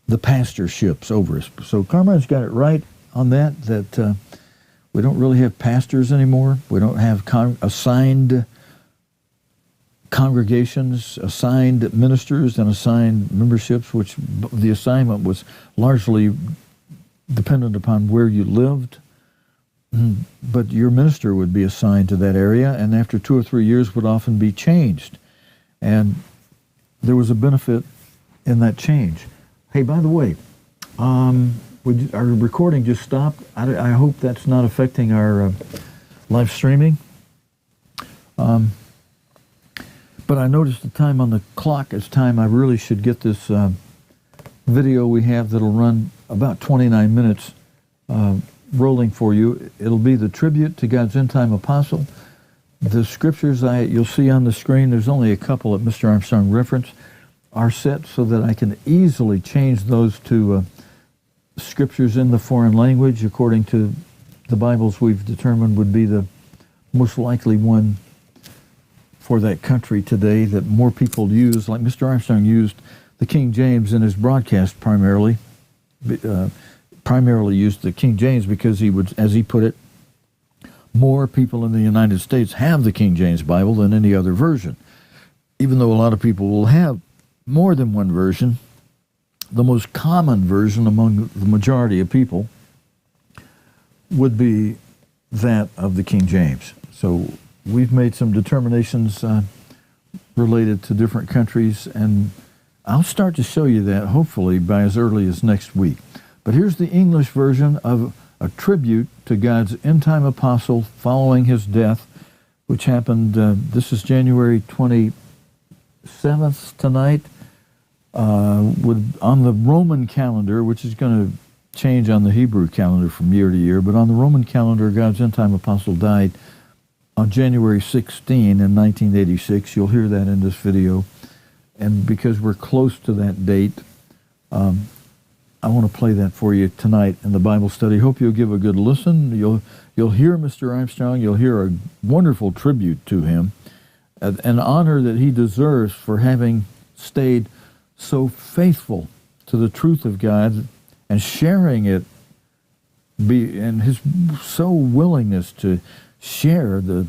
the pastorships over us. So Carmine's got it right on that we don't really have pastors anymore. We don't have assigned congregations, assigned ministers, and assigned memberships, which the assignment was largely dependent upon where you lived. But your minister would be assigned to that area, and after 2 or 3 years would often be changed. And there was a benefit in that change. Hey, by the way, our recording just stopped. I hope that's not affecting our live streaming. But I noticed the time on the clock. It's time I really should get this video we have that'll run about 29 minutes rolling for you. It'll be the tribute to God's end-time apostle. The scriptures you'll see on the screen, there's only a couple that Mr. Armstrong referenced, are set so that I can easily change those to scriptures in the foreign language according to the Bibles we've determined would be the most likely one for that country today that more people use. Like Mr. Armstrong used the King James in his broadcast primarily used the King James because he would, as he put it, more people in the United States have the King James Bible than any other version. Even though a lot of people will have more than one version, the most common version among the majority of people would be that of the King James. So we've made some determinations related to different countries, and I'll start to show you that hopefully by as early as next week. But here's the English version of a tribute to God's end-time apostle following his death, which happened, this is January 27th tonight, on the Roman calendar, which is going to change on the Hebrew calendar from year to year, but on the Roman calendar, God's end-time apostle died on January 16 in 1986. You'll hear that in this video. And because we're close to that date, I want to play that for you tonight in the Bible study. Hope you'll give a good listen. You'll hear Mr. Armstrong. You'll hear a wonderful tribute to him, an honor that he deserves for having stayed so faithful to the truth of God and sharing it, and his willingness to share the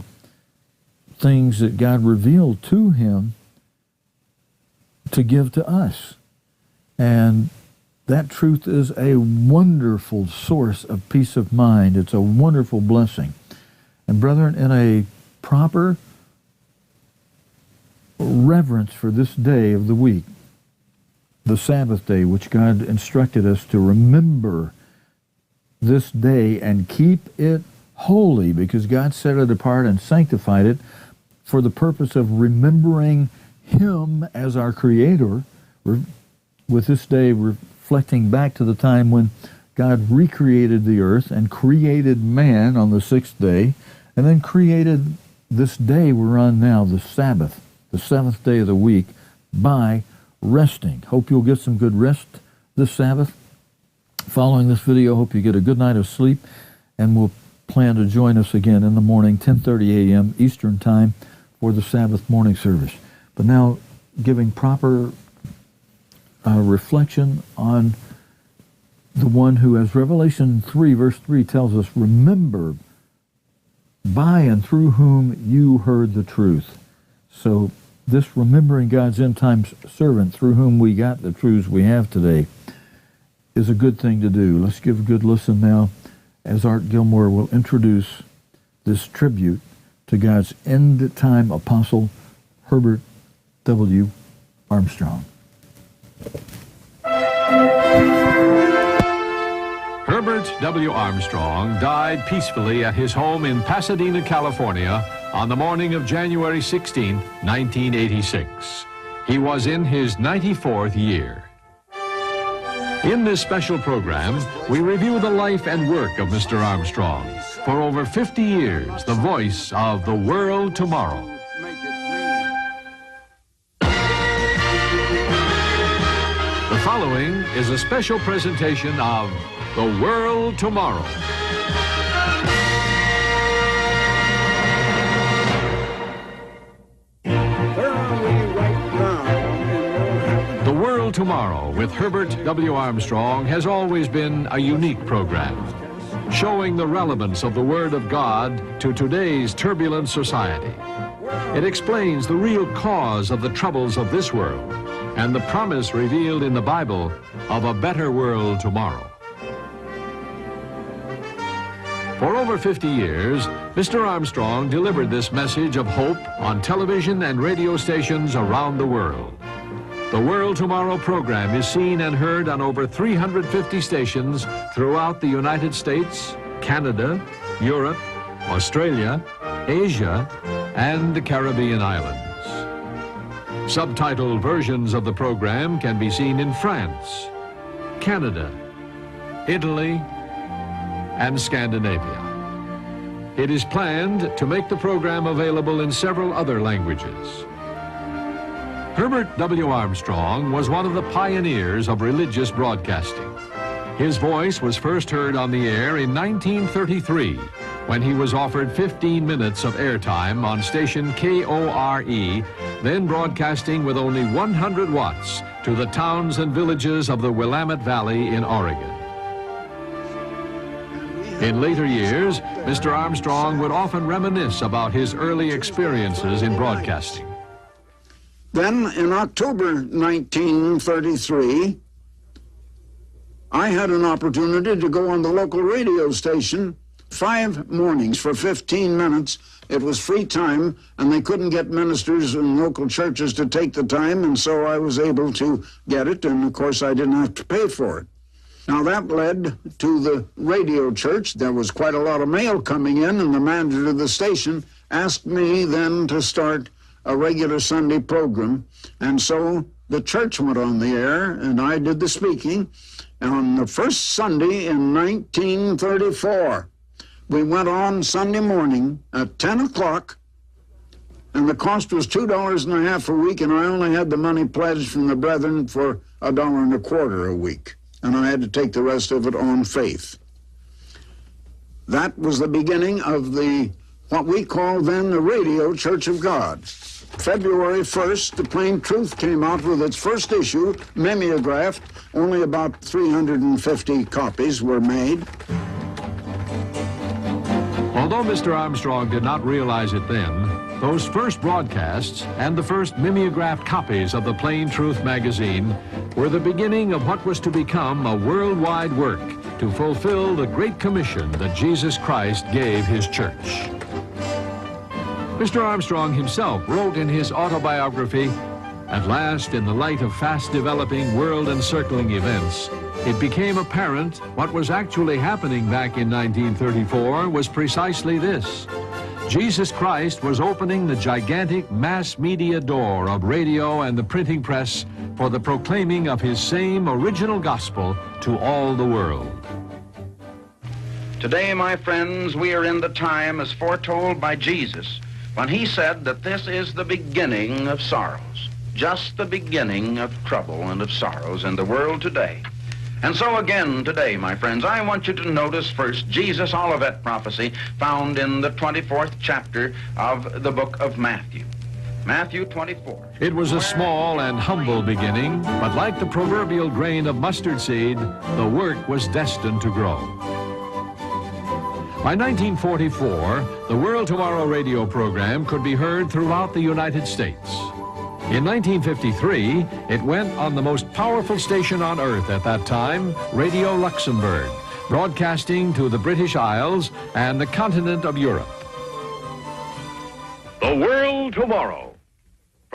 things that God revealed to him to give to us. And that truth is a wonderful source of peace of mind. It's a wonderful blessing. And brethren, in a proper reverence for this day of the week, the Sabbath day, which God instructed us to remember this day and keep it holy, because God set it apart and sanctified it for the purpose of remembering him as our Creator, with this day reflecting back to the time when God recreated the earth and created man on the sixth day, and then created this day we're on now, the Sabbath, the seventh day of the week, by resting. Hope you'll get some good rest this Sabbath. Following this video, hope you get a good night of sleep, and we'll plan to join us again in the morning, 10:30 a.m. Eastern Time, for the Sabbath morning service. But now, giving proper reflection on the one who, as Revelation 3, verse 3 tells us, remember by and through whom you heard the truth. So this remembering God's end-time servant through whom we got the truths we have today is a good thing to do. Let's give a good listen now as Art Gilmore will introduce this tribute to God's end-time apostle, Herbert W. Armstrong. Herbert W. Armstrong died peacefully at his home in Pasadena, California on the morning of January 16, 1986. He was in his 94th year. In this special program, we review the life and work of Mr. Armstrong. For over 50 years, the voice of the world tomorrow. The following is a special presentation of The World Tomorrow. The World Tomorrow with Herbert W. Armstrong has always been a unique program, showing the relevance of the Word of God to today's turbulent society. It explains the real cause of the troubles of this world and the promise revealed in the Bible of a better world tomorrow. For over 50 years, Mr. Armstrong delivered this message of hope on television and radio stations around the world. The World Tomorrow program is seen and heard on over 350 stations throughout the United States, Canada, Europe, Australia, Asia, and the Caribbean islands. Subtitled versions of the program can be seen in France, Canada, Italy, and Scandinavia. It is planned to make the program available in several other languages. Herbert W. Armstrong was one of the pioneers of religious broadcasting. His voice was first heard on the air in 1933 when he was offered 15 minutes of airtime on station KORE, then broadcasting with only 100 watts to the towns and villages of the Willamette Valley in Oregon. In later years, Mr. Armstrong would often reminisce about his early experiences in broadcasting. Then, in October 1933, I had an opportunity to go on the local radio station 5 mornings for 15 minutes. It was free time, and they couldn't get ministers in local churches to take the time, and so I was able to get it, and of course I didn't have to pay for it. Now that led to the radio church. There was quite a lot of mail coming in, and the manager of the station asked me then to start a regular Sunday program, and so the church went on the air, and I did the speaking. And on the first Sunday in 1934, we went on Sunday morning at 10 o'clock, and the cost was $2.50 a week, and I only had the money pledged from the brethren for $1.25 a week, and I had to take the rest of it on faith. That was the beginning of what we called then the Radio Church of God. February 1st, the Plain Truth came out with its first issue, mimeographed. Only about 350 copies were made. Although Mr. Armstrong did not realize it then, those first broadcasts and the first mimeographed copies of the Plain Truth magazine were the beginning of what was to become a worldwide work to fulfill the great commission that Jesus Christ gave his church. Mr. Armstrong himself wrote in his autobiography, "At last, in the light of fast-developing world-encircling events, it became apparent what was actually happening back in 1934 was precisely this. Jesus Christ was opening the gigantic mass media door of radio and the printing press for the proclaiming of his same original gospel to all the world." Today, my friends, we are in the time as foretold by Jesus when he said that this is the beginning of sorrows, just the beginning of trouble and of sorrows in the world today. And so again today, my friends, I want you to notice first Jesus' Olivet prophecy found in the 24th chapter of the book of Matthew. Matthew 24. It was a small and humble beginning, but like the proverbial grain of mustard seed, the work was destined to grow. By 1944, the World Tomorrow radio program could be heard throughout the United States. In 1953, it went on the most powerful station on earth at that time, Radio Luxembourg, broadcasting to the British Isles and the continent of Europe. The World Tomorrow.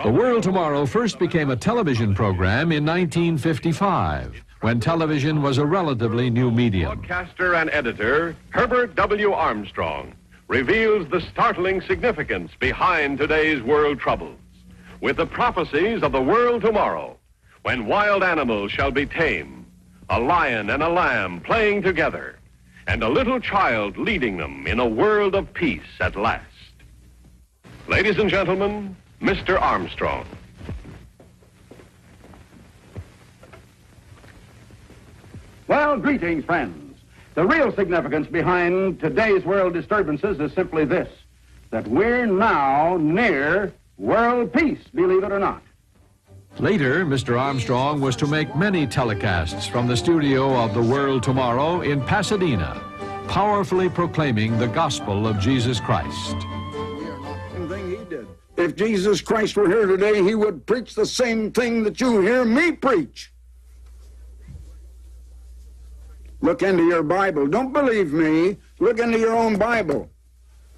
The World Tomorrow first became a television program in 1955, when television was a relatively new medium. Broadcaster and editor Herbert W. Armstrong reveals the startling significance behind today's world troubles with the prophecies of the world tomorrow, when wild animals shall be tame, a lion and a lamb playing together, and a little child leading them in a world of peace at last. Ladies and gentlemen, Mr. Armstrong. Well, greetings, friends. The real significance behind today's world disturbances is simply this, that we're now near world peace, believe it or not. Later, Mr. Armstrong was to make many telecasts from the studio of the World Tomorrow in Pasadena, powerfully proclaiming the gospel of Jesus Christ. Thing he did. If Jesus Christ were here today, he would preach the same thing that you hear me preach. Look into your Bible. Don't believe me. Look into your own Bible.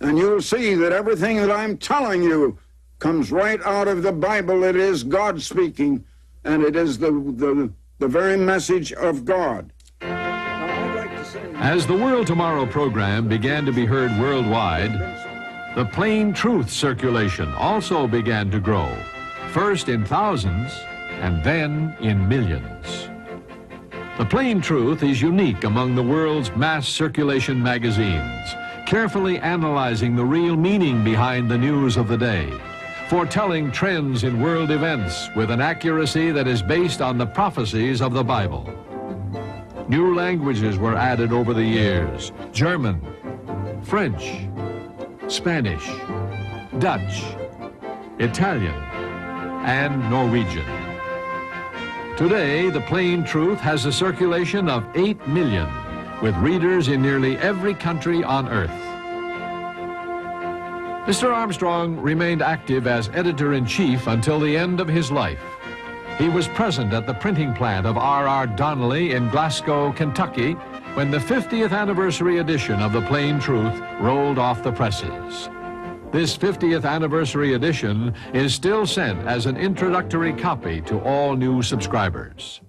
And you'll see that everything that I'm telling you comes right out of the Bible. It is God speaking, and it is the very message of God. As the World Tomorrow program began to be heard worldwide, the plain truth circulation also began to grow, first in thousands and then in millions. The plain truth is unique among the world's mass circulation magazines, carefully analyzing the real meaning behind the news of the day, foretelling trends in world events with an accuracy that is based on the prophecies of the Bible. New languages were added over the years: German, French, Spanish, Dutch, Italian, and Norwegian. Today, the plain truth has a circulation of 8 million, with readers in nearly every country on earth. Mr. Armstrong remained active as editor-in-chief until the end of his life. He was present at the printing plant of R.R. Donnelly in Glasgow, Kentucky, when the 50th anniversary edition of the Plain Truth rolled off the presses. This 50th anniversary edition is still sent as an introductory copy to all new subscribers.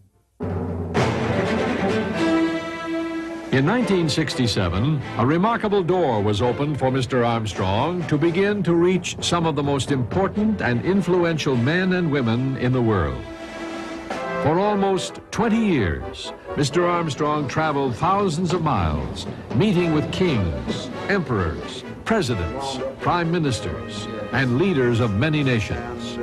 In 1967, a remarkable door was opened for Mr. Armstrong to begin to reach some of the most important and influential men and women in the world. For almost 20 years, Mr. Armstrong traveled thousands of miles, meeting with kings, emperors, presidents, prime ministers, and leaders of many nations.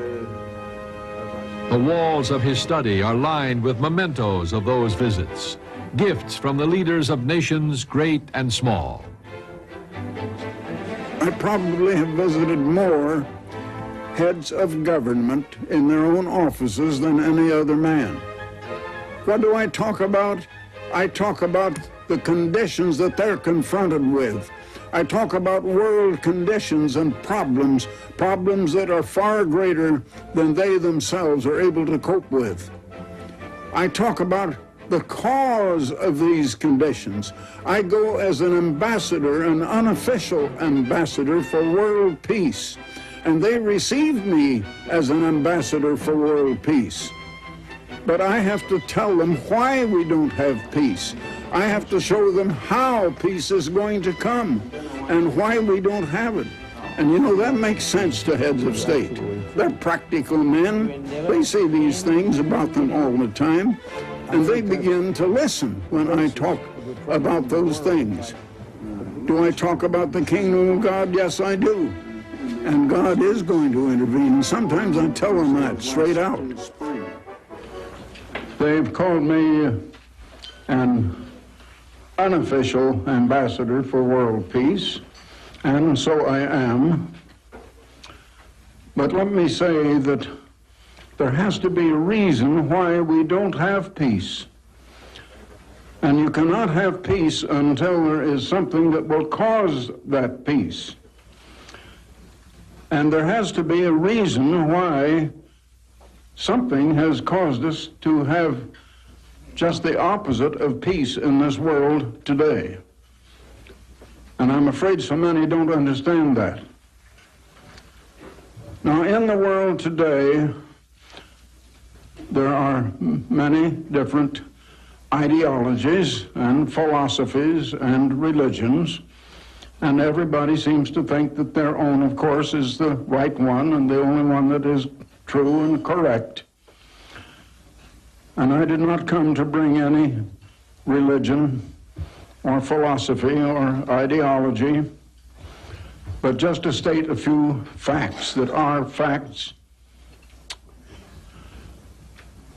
The walls of his study are lined with mementos of those visits, gifts from the leaders of nations great and small. I probably have visited more heads of government in their own offices than any other man. What do I talk about? I talk about the conditions that they're confronted with. I talk about world conditions and problems that are far greater than they themselves are able to cope with. I talk about the cause of these conditions. I go as an ambassador, an unofficial ambassador for world peace, and they received me as an ambassador for world peace. But I have to tell them why we don't have peace. I have to show them how peace is going to come and why we don't have it. And you know, that makes sense to heads of state. They're practical men. They see these things about them all the time, and they begin to listen when I talk about those things. Do I talk about the kingdom of God? Yes, I do. And God is going to intervene. And sometimes I tell them that straight out. They've called me an unofficial ambassador for world peace, and so I am. But let me say that there has to be a reason why we don't have peace. And you cannot have peace until there is something that will cause that peace. And there has to be a reason why something has caused us to have just the opposite of peace in this world today. And I'm afraid so many don't understand that. Now, in the world today, there are many different ideologies and philosophies and religions, and everybody seems to think that their own, of course, is the right one and the only one that is true and correct. And I did not come to bring any religion or philosophy or ideology, but just to state a few facts that are facts.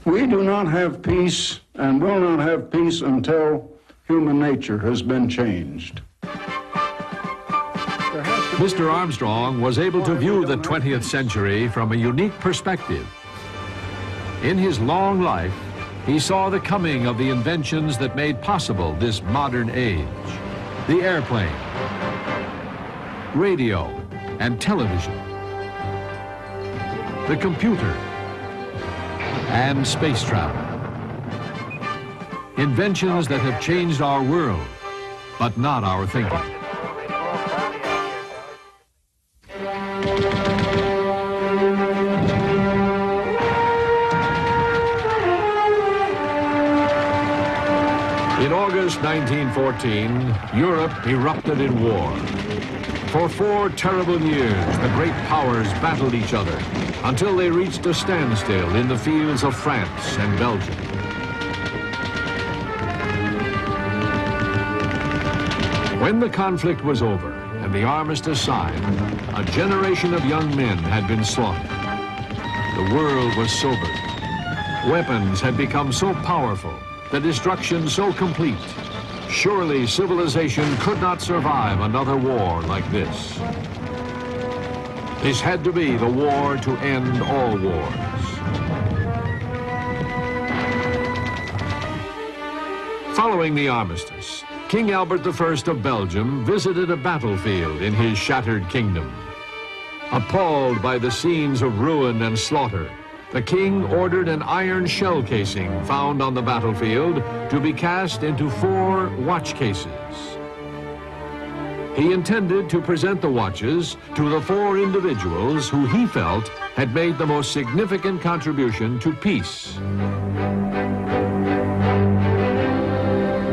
We do not have peace and will not have peace until human nature has been changed. Mr. Armstrong was able to view the 20th century from a unique perspective. In his long life, he saw the coming of the inventions that made possible this modern age: the airplane, radio and television, the computer, and space travel. Inventions that have changed our world, but not our thinking. In August 1914, Europe erupted in war. For 4 terrible years, the great powers battled each other until they reached a standstill in the fields of France and Belgium. When the conflict was over and the armistice signed, a generation of young men had been slaughtered. The world was sobered. Weapons had become so powerful, the destruction so complete. Surely civilization could not survive another war like this. This had to be the war to end all wars. Following the armistice, King Albert I of Belgium visited a battlefield in his shattered kingdom. Appalled by the scenes of ruin and slaughter, the king ordered an iron shell casing found on the battlefield to be cast into 4 watch cases. He intended to present the watches to the 4 individuals who he felt had made the most significant contribution to peace.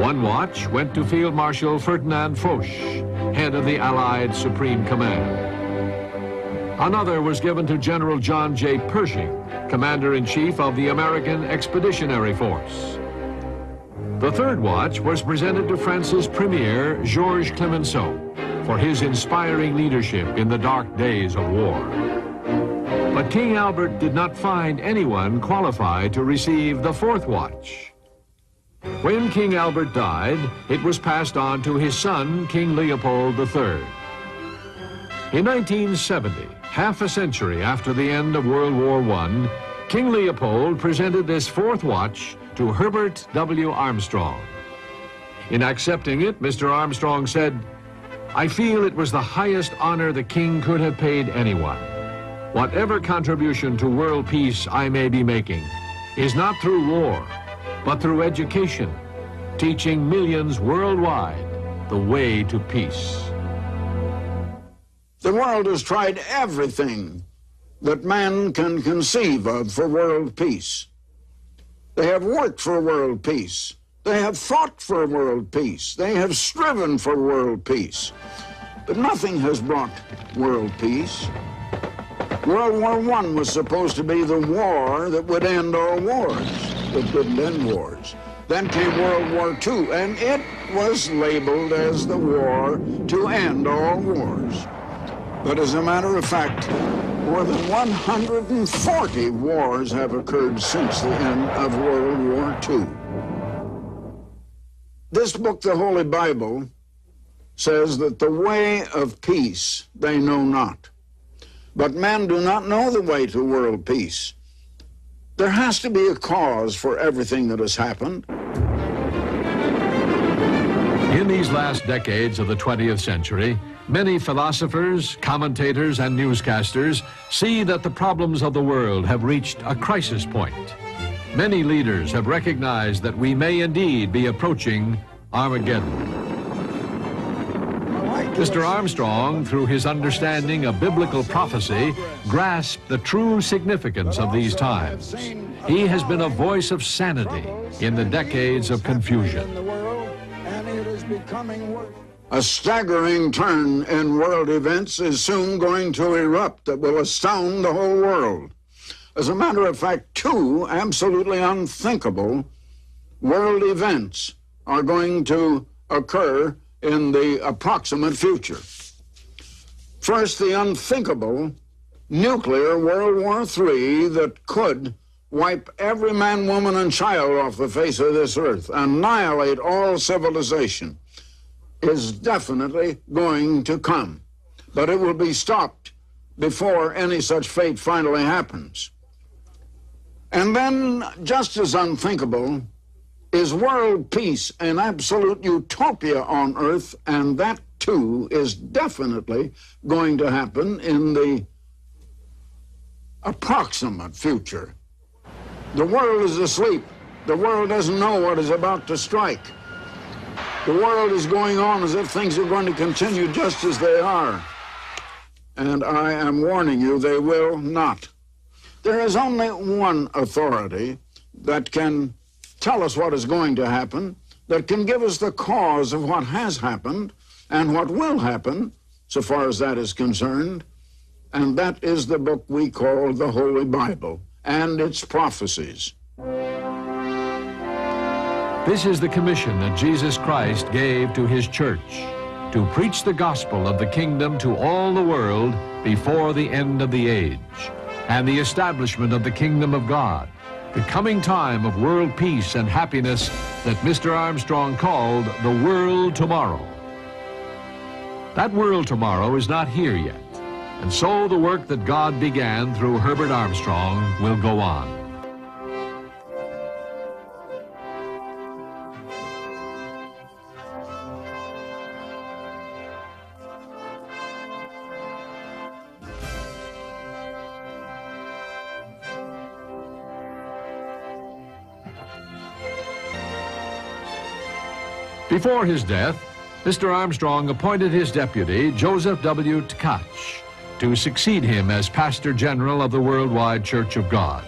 One watch went to Field Marshal Ferdinand Foch, head of the Allied Supreme Command. Another was given to General John J. Pershing, Commander-in-Chief of the American Expeditionary Force. The 3rd watch was presented to France's Premier, Georges Clemenceau, for his inspiring leadership in the dark days of war. But King Albert did not find anyone qualified to receive the 4th watch. When King Albert died, it was passed on to his son, King Leopold III. In 1970, half a century after the end of World War I, King Leopold presented this 4th watch to Herbert W. Armstrong. In accepting it, Mr. Armstrong said, "I feel it was the highest honor the king could have paid anyone. Whatever contribution to world peace I may be making is not through war, but through education, teaching millions worldwide the way to peace." The world has tried everything that man can conceive of for world peace. They have worked for world peace. They have fought for world peace. They have striven for world peace. But nothing has brought world peace. World War I was supposed to be the war that would end all wars. It didn't end wars. Then came World War II, and it was labeled as the war to end all wars. But as a matter of fact, more than 140 wars have occurred since the end of World War II. This book, the Holy Bible, says that the way of peace they know not. But men do not know the way to world peace. There has to be a cause for everything that has happened. In these last decades of the 20th century, many philosophers, commentators, and newscasters see that the problems of the world have reached a crisis point. Many leaders have recognized that we may indeed be approaching Armageddon. Mr. Armstrong, through his understanding of biblical prophecy, grasped the true significance of these times. He has been a voice of sanity in the decades of confusion. A staggering turn in world events is soon going to erupt that will astound the whole world. As a matter of fact, two absolutely unthinkable world events are going to occur in the approximate future. First, the unthinkable nuclear World War III that could wipe every man, woman, and child off the face of this earth, annihilate all civilization, is definitely going to come. But it will be stopped before any such fate finally happens. And then, just as unthinkable, is world peace, an absolute utopia on earth, and that too is definitely going to happen in the approximate future. The world is asleep. The world doesn't know what is about to strike. The world is going on as if things are going to continue just as they are. And I am warning you, they will not. There is only one authority that can tell us what is going to happen, that can give us the cause of what has happened and what will happen, so far as that is concerned, and that is the book we call the Holy Bible and its prophecies. This is the commission that Jesus Christ gave to his church, to preach the gospel of the kingdom to all the world before the end of the age, and the establishment of the kingdom of God, the coming time of world peace and happiness that Mr. Armstrong called the world tomorrow. That world tomorrow is not here yet, and so the work that God began through Herbert Armstrong will go on. Before his death, Mr. Armstrong appointed his deputy, Joseph W. Tkach, to succeed him as Pastor General of the Worldwide Church of God.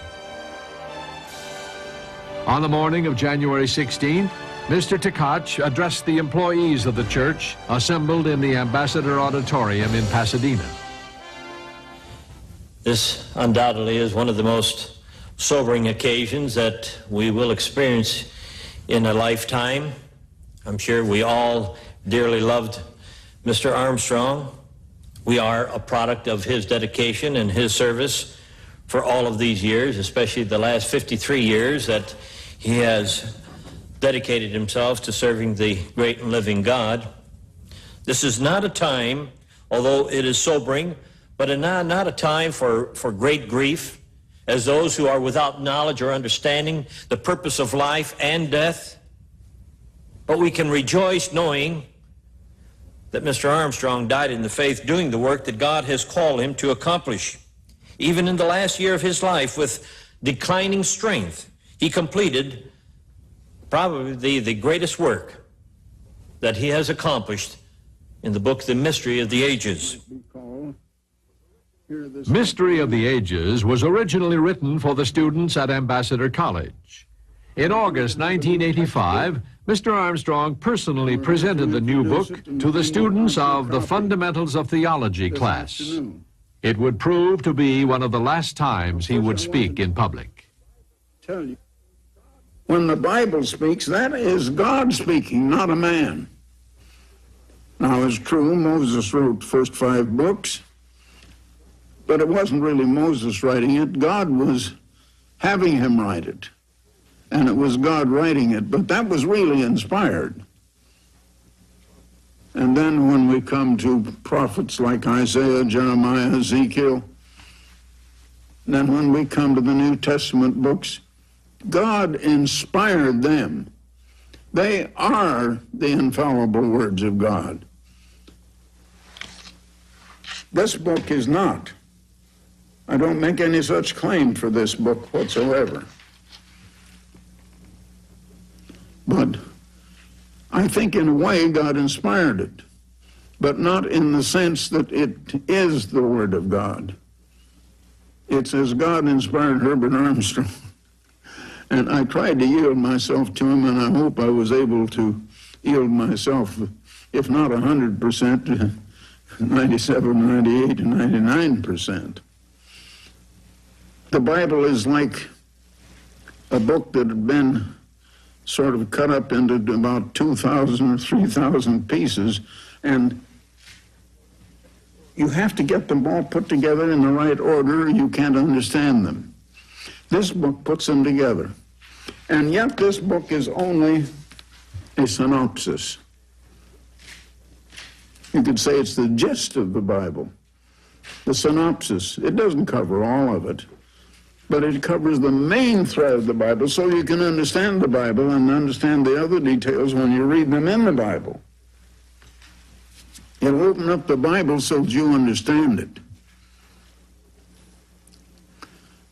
On the morning of January 16th, Mr. Tkach addressed the employees of the church assembled in the Ambassador Auditorium in Pasadena. This undoubtedly is one of the most sobering occasions that we will experience in a lifetime. I'm sure we all dearly loved Mr. Armstrong. We are a product of his dedication and his service for all of these years, especially the last 53 years that he has dedicated himself to serving the great and living God. This is not a time, although it is sobering, but not a time for great grief, as those who are without knowledge or understanding the purpose of life and death. But we can rejoice knowing that Mr. Armstrong died in the faith doing the work that God has called him to accomplish. Even in the last year of his life, with declining strength, he completed probably the greatest work that he has accomplished in the book, The Mystery of the Ages. Mystery of the Ages was originally written for the students at Ambassador College. In August 1985, Mr. Armstrong personally presented the new book to the students of the Fundamentals of Theology class. It would prove to be one of the last times he would speak in public. When the Bible speaks, that is God speaking, not a man. Now, it's true, Moses wrote the first 5 books, but it wasn't really Moses writing it. God was having him write it. And it was God writing it, but that was really inspired. And then when we come to prophets like Isaiah, Jeremiah, Ezekiel, Then when we come to the New Testament books, God inspired them. They are the infallible words of God. This book is not. I don't make any such claim for this book whatsoever. But I think in a way God inspired it, but not in the sense that it is the Word of God. It's as God inspired Herbert Armstrong. And I tried to yield myself to him, and I hope I was able to yield myself, if not 100%, 97, 98, and 99%. The Bible is like a book that had been sort of cut up into about 2,000 or 3,000 pieces, and you have to get them all put together in the right order, or you can't understand them. This book puts them together. And yet this book is only a synopsis. You could say it's the gist of the Bible, the synopsis. It doesn't cover all of it, but it covers the main thread of the Bible so you can understand the Bible and understand the other details when you read them in the Bible. It'll open up the Bible so that you understand it.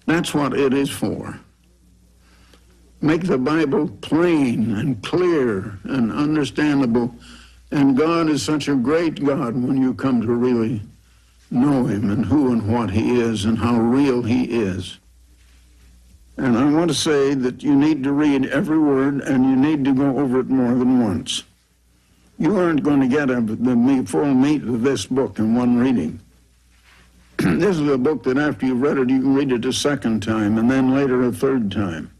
That's what it is for. Make the Bible plain and clear and understandable. And God is such a great God when you come to really know Him and who and what He is and how real He is. And I want to say that you need to read every word, and you need to go over it more than once. You aren't going to get the full meat of this book in one reading. This is a book that after you've read it, you can read it a second time, and then later a third time.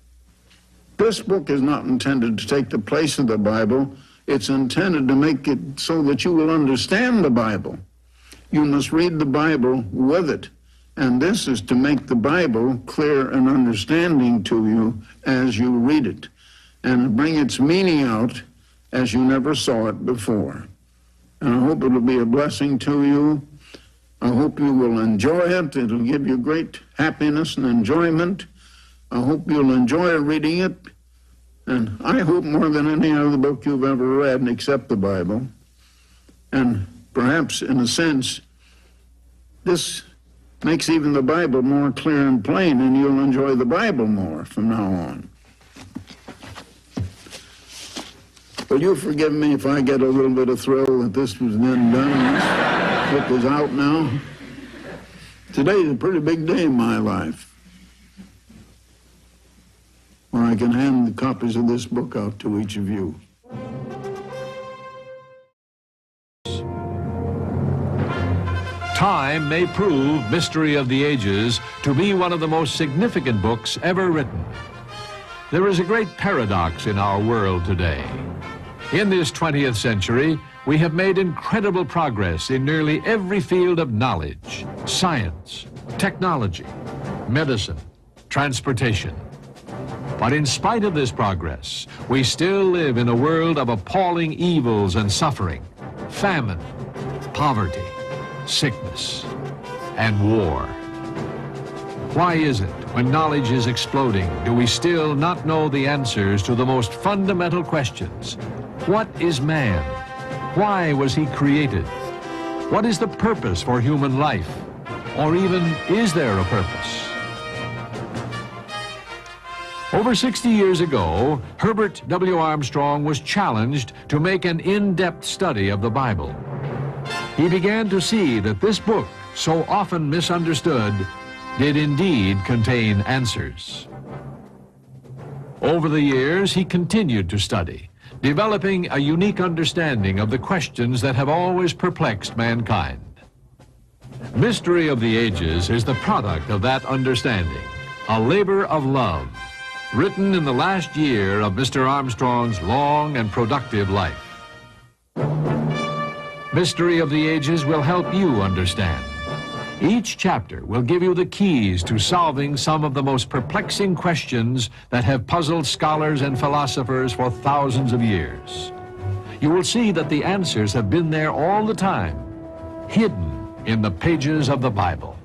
This book is not intended to take the place of the Bible. It's intended to make it so that you will understand the Bible. You must read the Bible with it. And this is to make the Bible clear and understanding to you as you read it, and bring its meaning out as you never saw it before. And I hope it will be a blessing to you. I hope you will enjoy it. It'll give you great happiness and enjoyment. I hope you'll enjoy reading it. And I hope more than any other book you've ever read, except the Bible. And perhaps, in a sense, this makes even the Bible more clear and plain, and you'll enjoy the Bible more from now on. Will you forgive me if I get a little bit of thrill that this was then done and this book is out now? Today is a pretty big day in my life, where I can hand the copies of this book out to each of you. Time may prove Mystery of the Ages to be one of the most significant books ever written. There is a great paradox in our world today. In this 20th century, we have made incredible progress in nearly every field of knowledge, science, technology, medicine, transportation. But in spite of this progress, we still live in a world of appalling evils and suffering, famine, poverty, sickness, and war. Why is it, when knowledge is exploding, do we still not know the answers to the most fundamental questions? What is man? Why was he created? What is the purpose for human life? Or even, is there a purpose? Over 60 years ago, Herbert W. Armstrong was challenged to make an in-depth study of the Bible. He began to see that this book, so often misunderstood, did indeed contain answers. Over the years, he continued to study, developing a unique understanding of the questions that have always perplexed mankind. Mystery of the Ages is the product of that understanding, a labor of love, written in the last year of Mr. Armstrong's long and productive life. Mystery of the Ages will help you understand. Each chapter will give you the keys to solving some of the most perplexing questions that have puzzled scholars and philosophers for thousands of years. You will see that the answers have been there all the time, hidden in the pages of the Bible.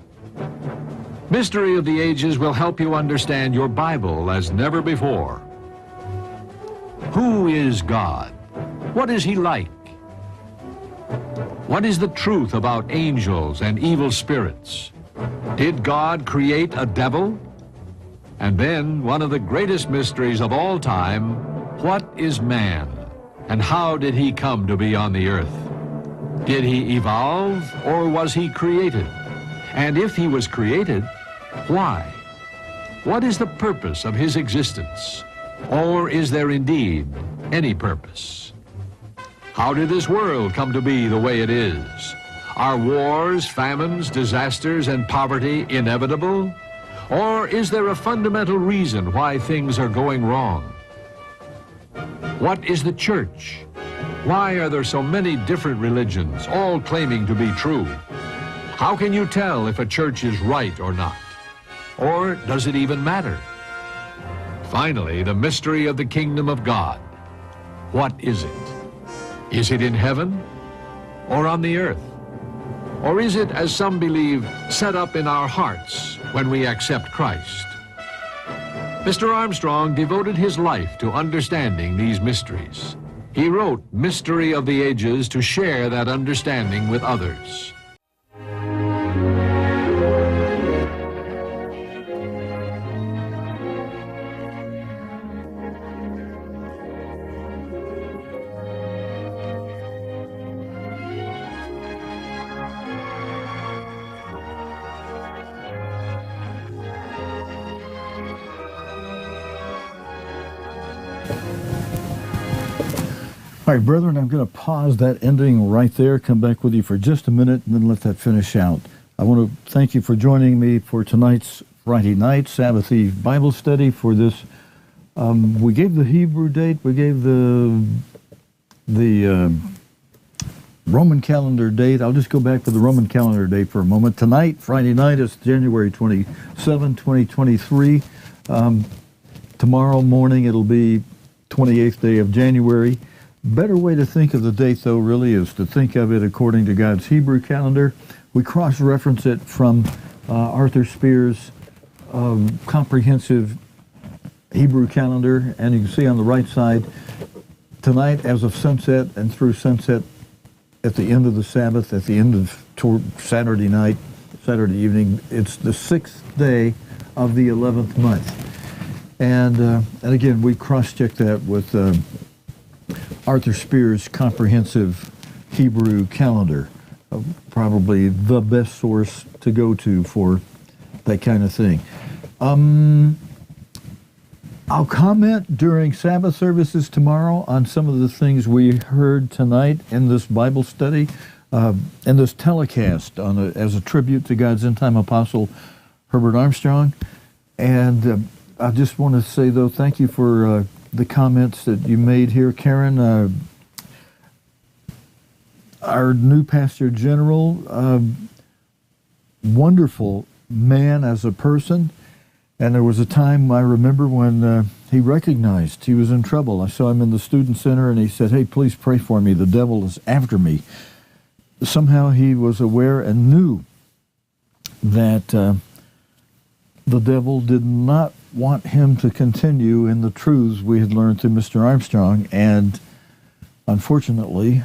Mystery of the Ages will help you understand your Bible as never before. Who is God? What is He like? What is the truth about angels and evil spirits? Did God create a devil? And then, one of the greatest mysteries of all time, what is man? And how did he come to be on the earth? Did he evolve, or was he created? And if he was created, why? What is the purpose of his existence? Or is there indeed any purpose? How did this world come to be the way it is? Are wars, famines, disasters, and poverty inevitable? Or is there a fundamental reason why things are going wrong? What is the church? Why are there so many different religions, all claiming to be true? How can you tell if a church is right or not? Or does it even matter? Finally, the mystery of the kingdom of God. What is it? Is it in heaven or on the earth? Or is it, as some believe, set up in our hearts when we accept Christ? Mr. Armstrong devoted his life to understanding these mysteries. He wrote Mystery of the Ages to share that understanding with others. All right, brethren, I'm going to pause that ending right there, come back with you for just a minute, and then let that finish out. I want to thank you for joining me for tonight's Friday night Sabbath Eve Bible study for this. We gave the Hebrew date, we gave the Roman calendar date. I'll just go back to the Roman calendar date for a moment. Tonight, Friday night, is January 27, 2023. Tomorrow morning, it'll be 28th day of January. Better way to think of the date, though, really is to think of it according to God's Hebrew calendar. We cross-reference it from Arthur Spear's comprehensive Hebrew calendar, and you can see on the right side, tonight as of sunset and through sunset at the end of the Sabbath, at the end of Saturday night, Saturday evening, it's the 6th day of the 11th month. And again, we cross-check that with Arthur Spear's comprehensive Hebrew calendar, probably the best source to go to for that kind of thing. I'll comment during Sabbath services tomorrow on some of the things we heard tonight in this Bible study, in this telecast as a tribute to God's end-time apostle, Herbert Armstrong. And I just want to say, though, thank you for the comments that you made here. Karen, our new pastor general, wonderful man as a person. And there was a time I remember when he recognized he was in trouble. I saw him in the student center and he said, "Hey, please pray for me. The devil is after me." Somehow he was aware and knew that the devil did not want him to continue in the truths we had learned through Mr. Armstrong. And unfortunately,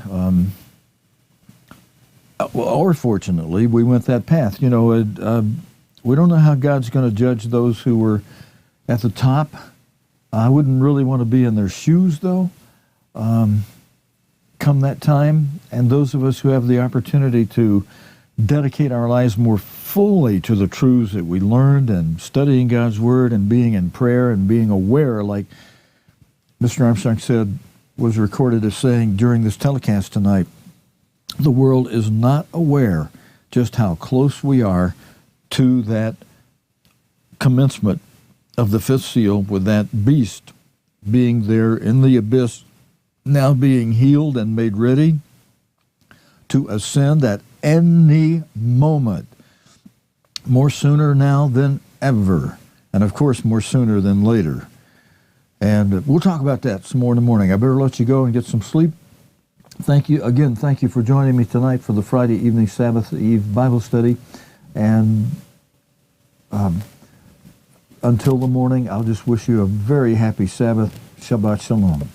or fortunately, we went that path. You know, we don't know how God's going to judge those who were at the top. I wouldn't really want to be in their shoes, though, come that time. And those of us who have the opportunity to dedicate our lives more fully to the truths that we learned and studying God's Word and being in prayer and being aware, like Mr. Armstrong said, was recorded as saying during this telecast tonight, the world is not aware just how close we are to that commencement of the fifth seal, with that beast being there in the abyss, now being healed and made ready to ascend at any moment, more sooner now than ever, and of course more sooner than later. And we'll talk about that some more in the morning. I better let you go and get some sleep. Thank you again. Thank you for joining me tonight for the Friday evening Sabbath Eve Bible study. And Until the morning, I'll just wish you a very happy Sabbath. Shabbat Shalom.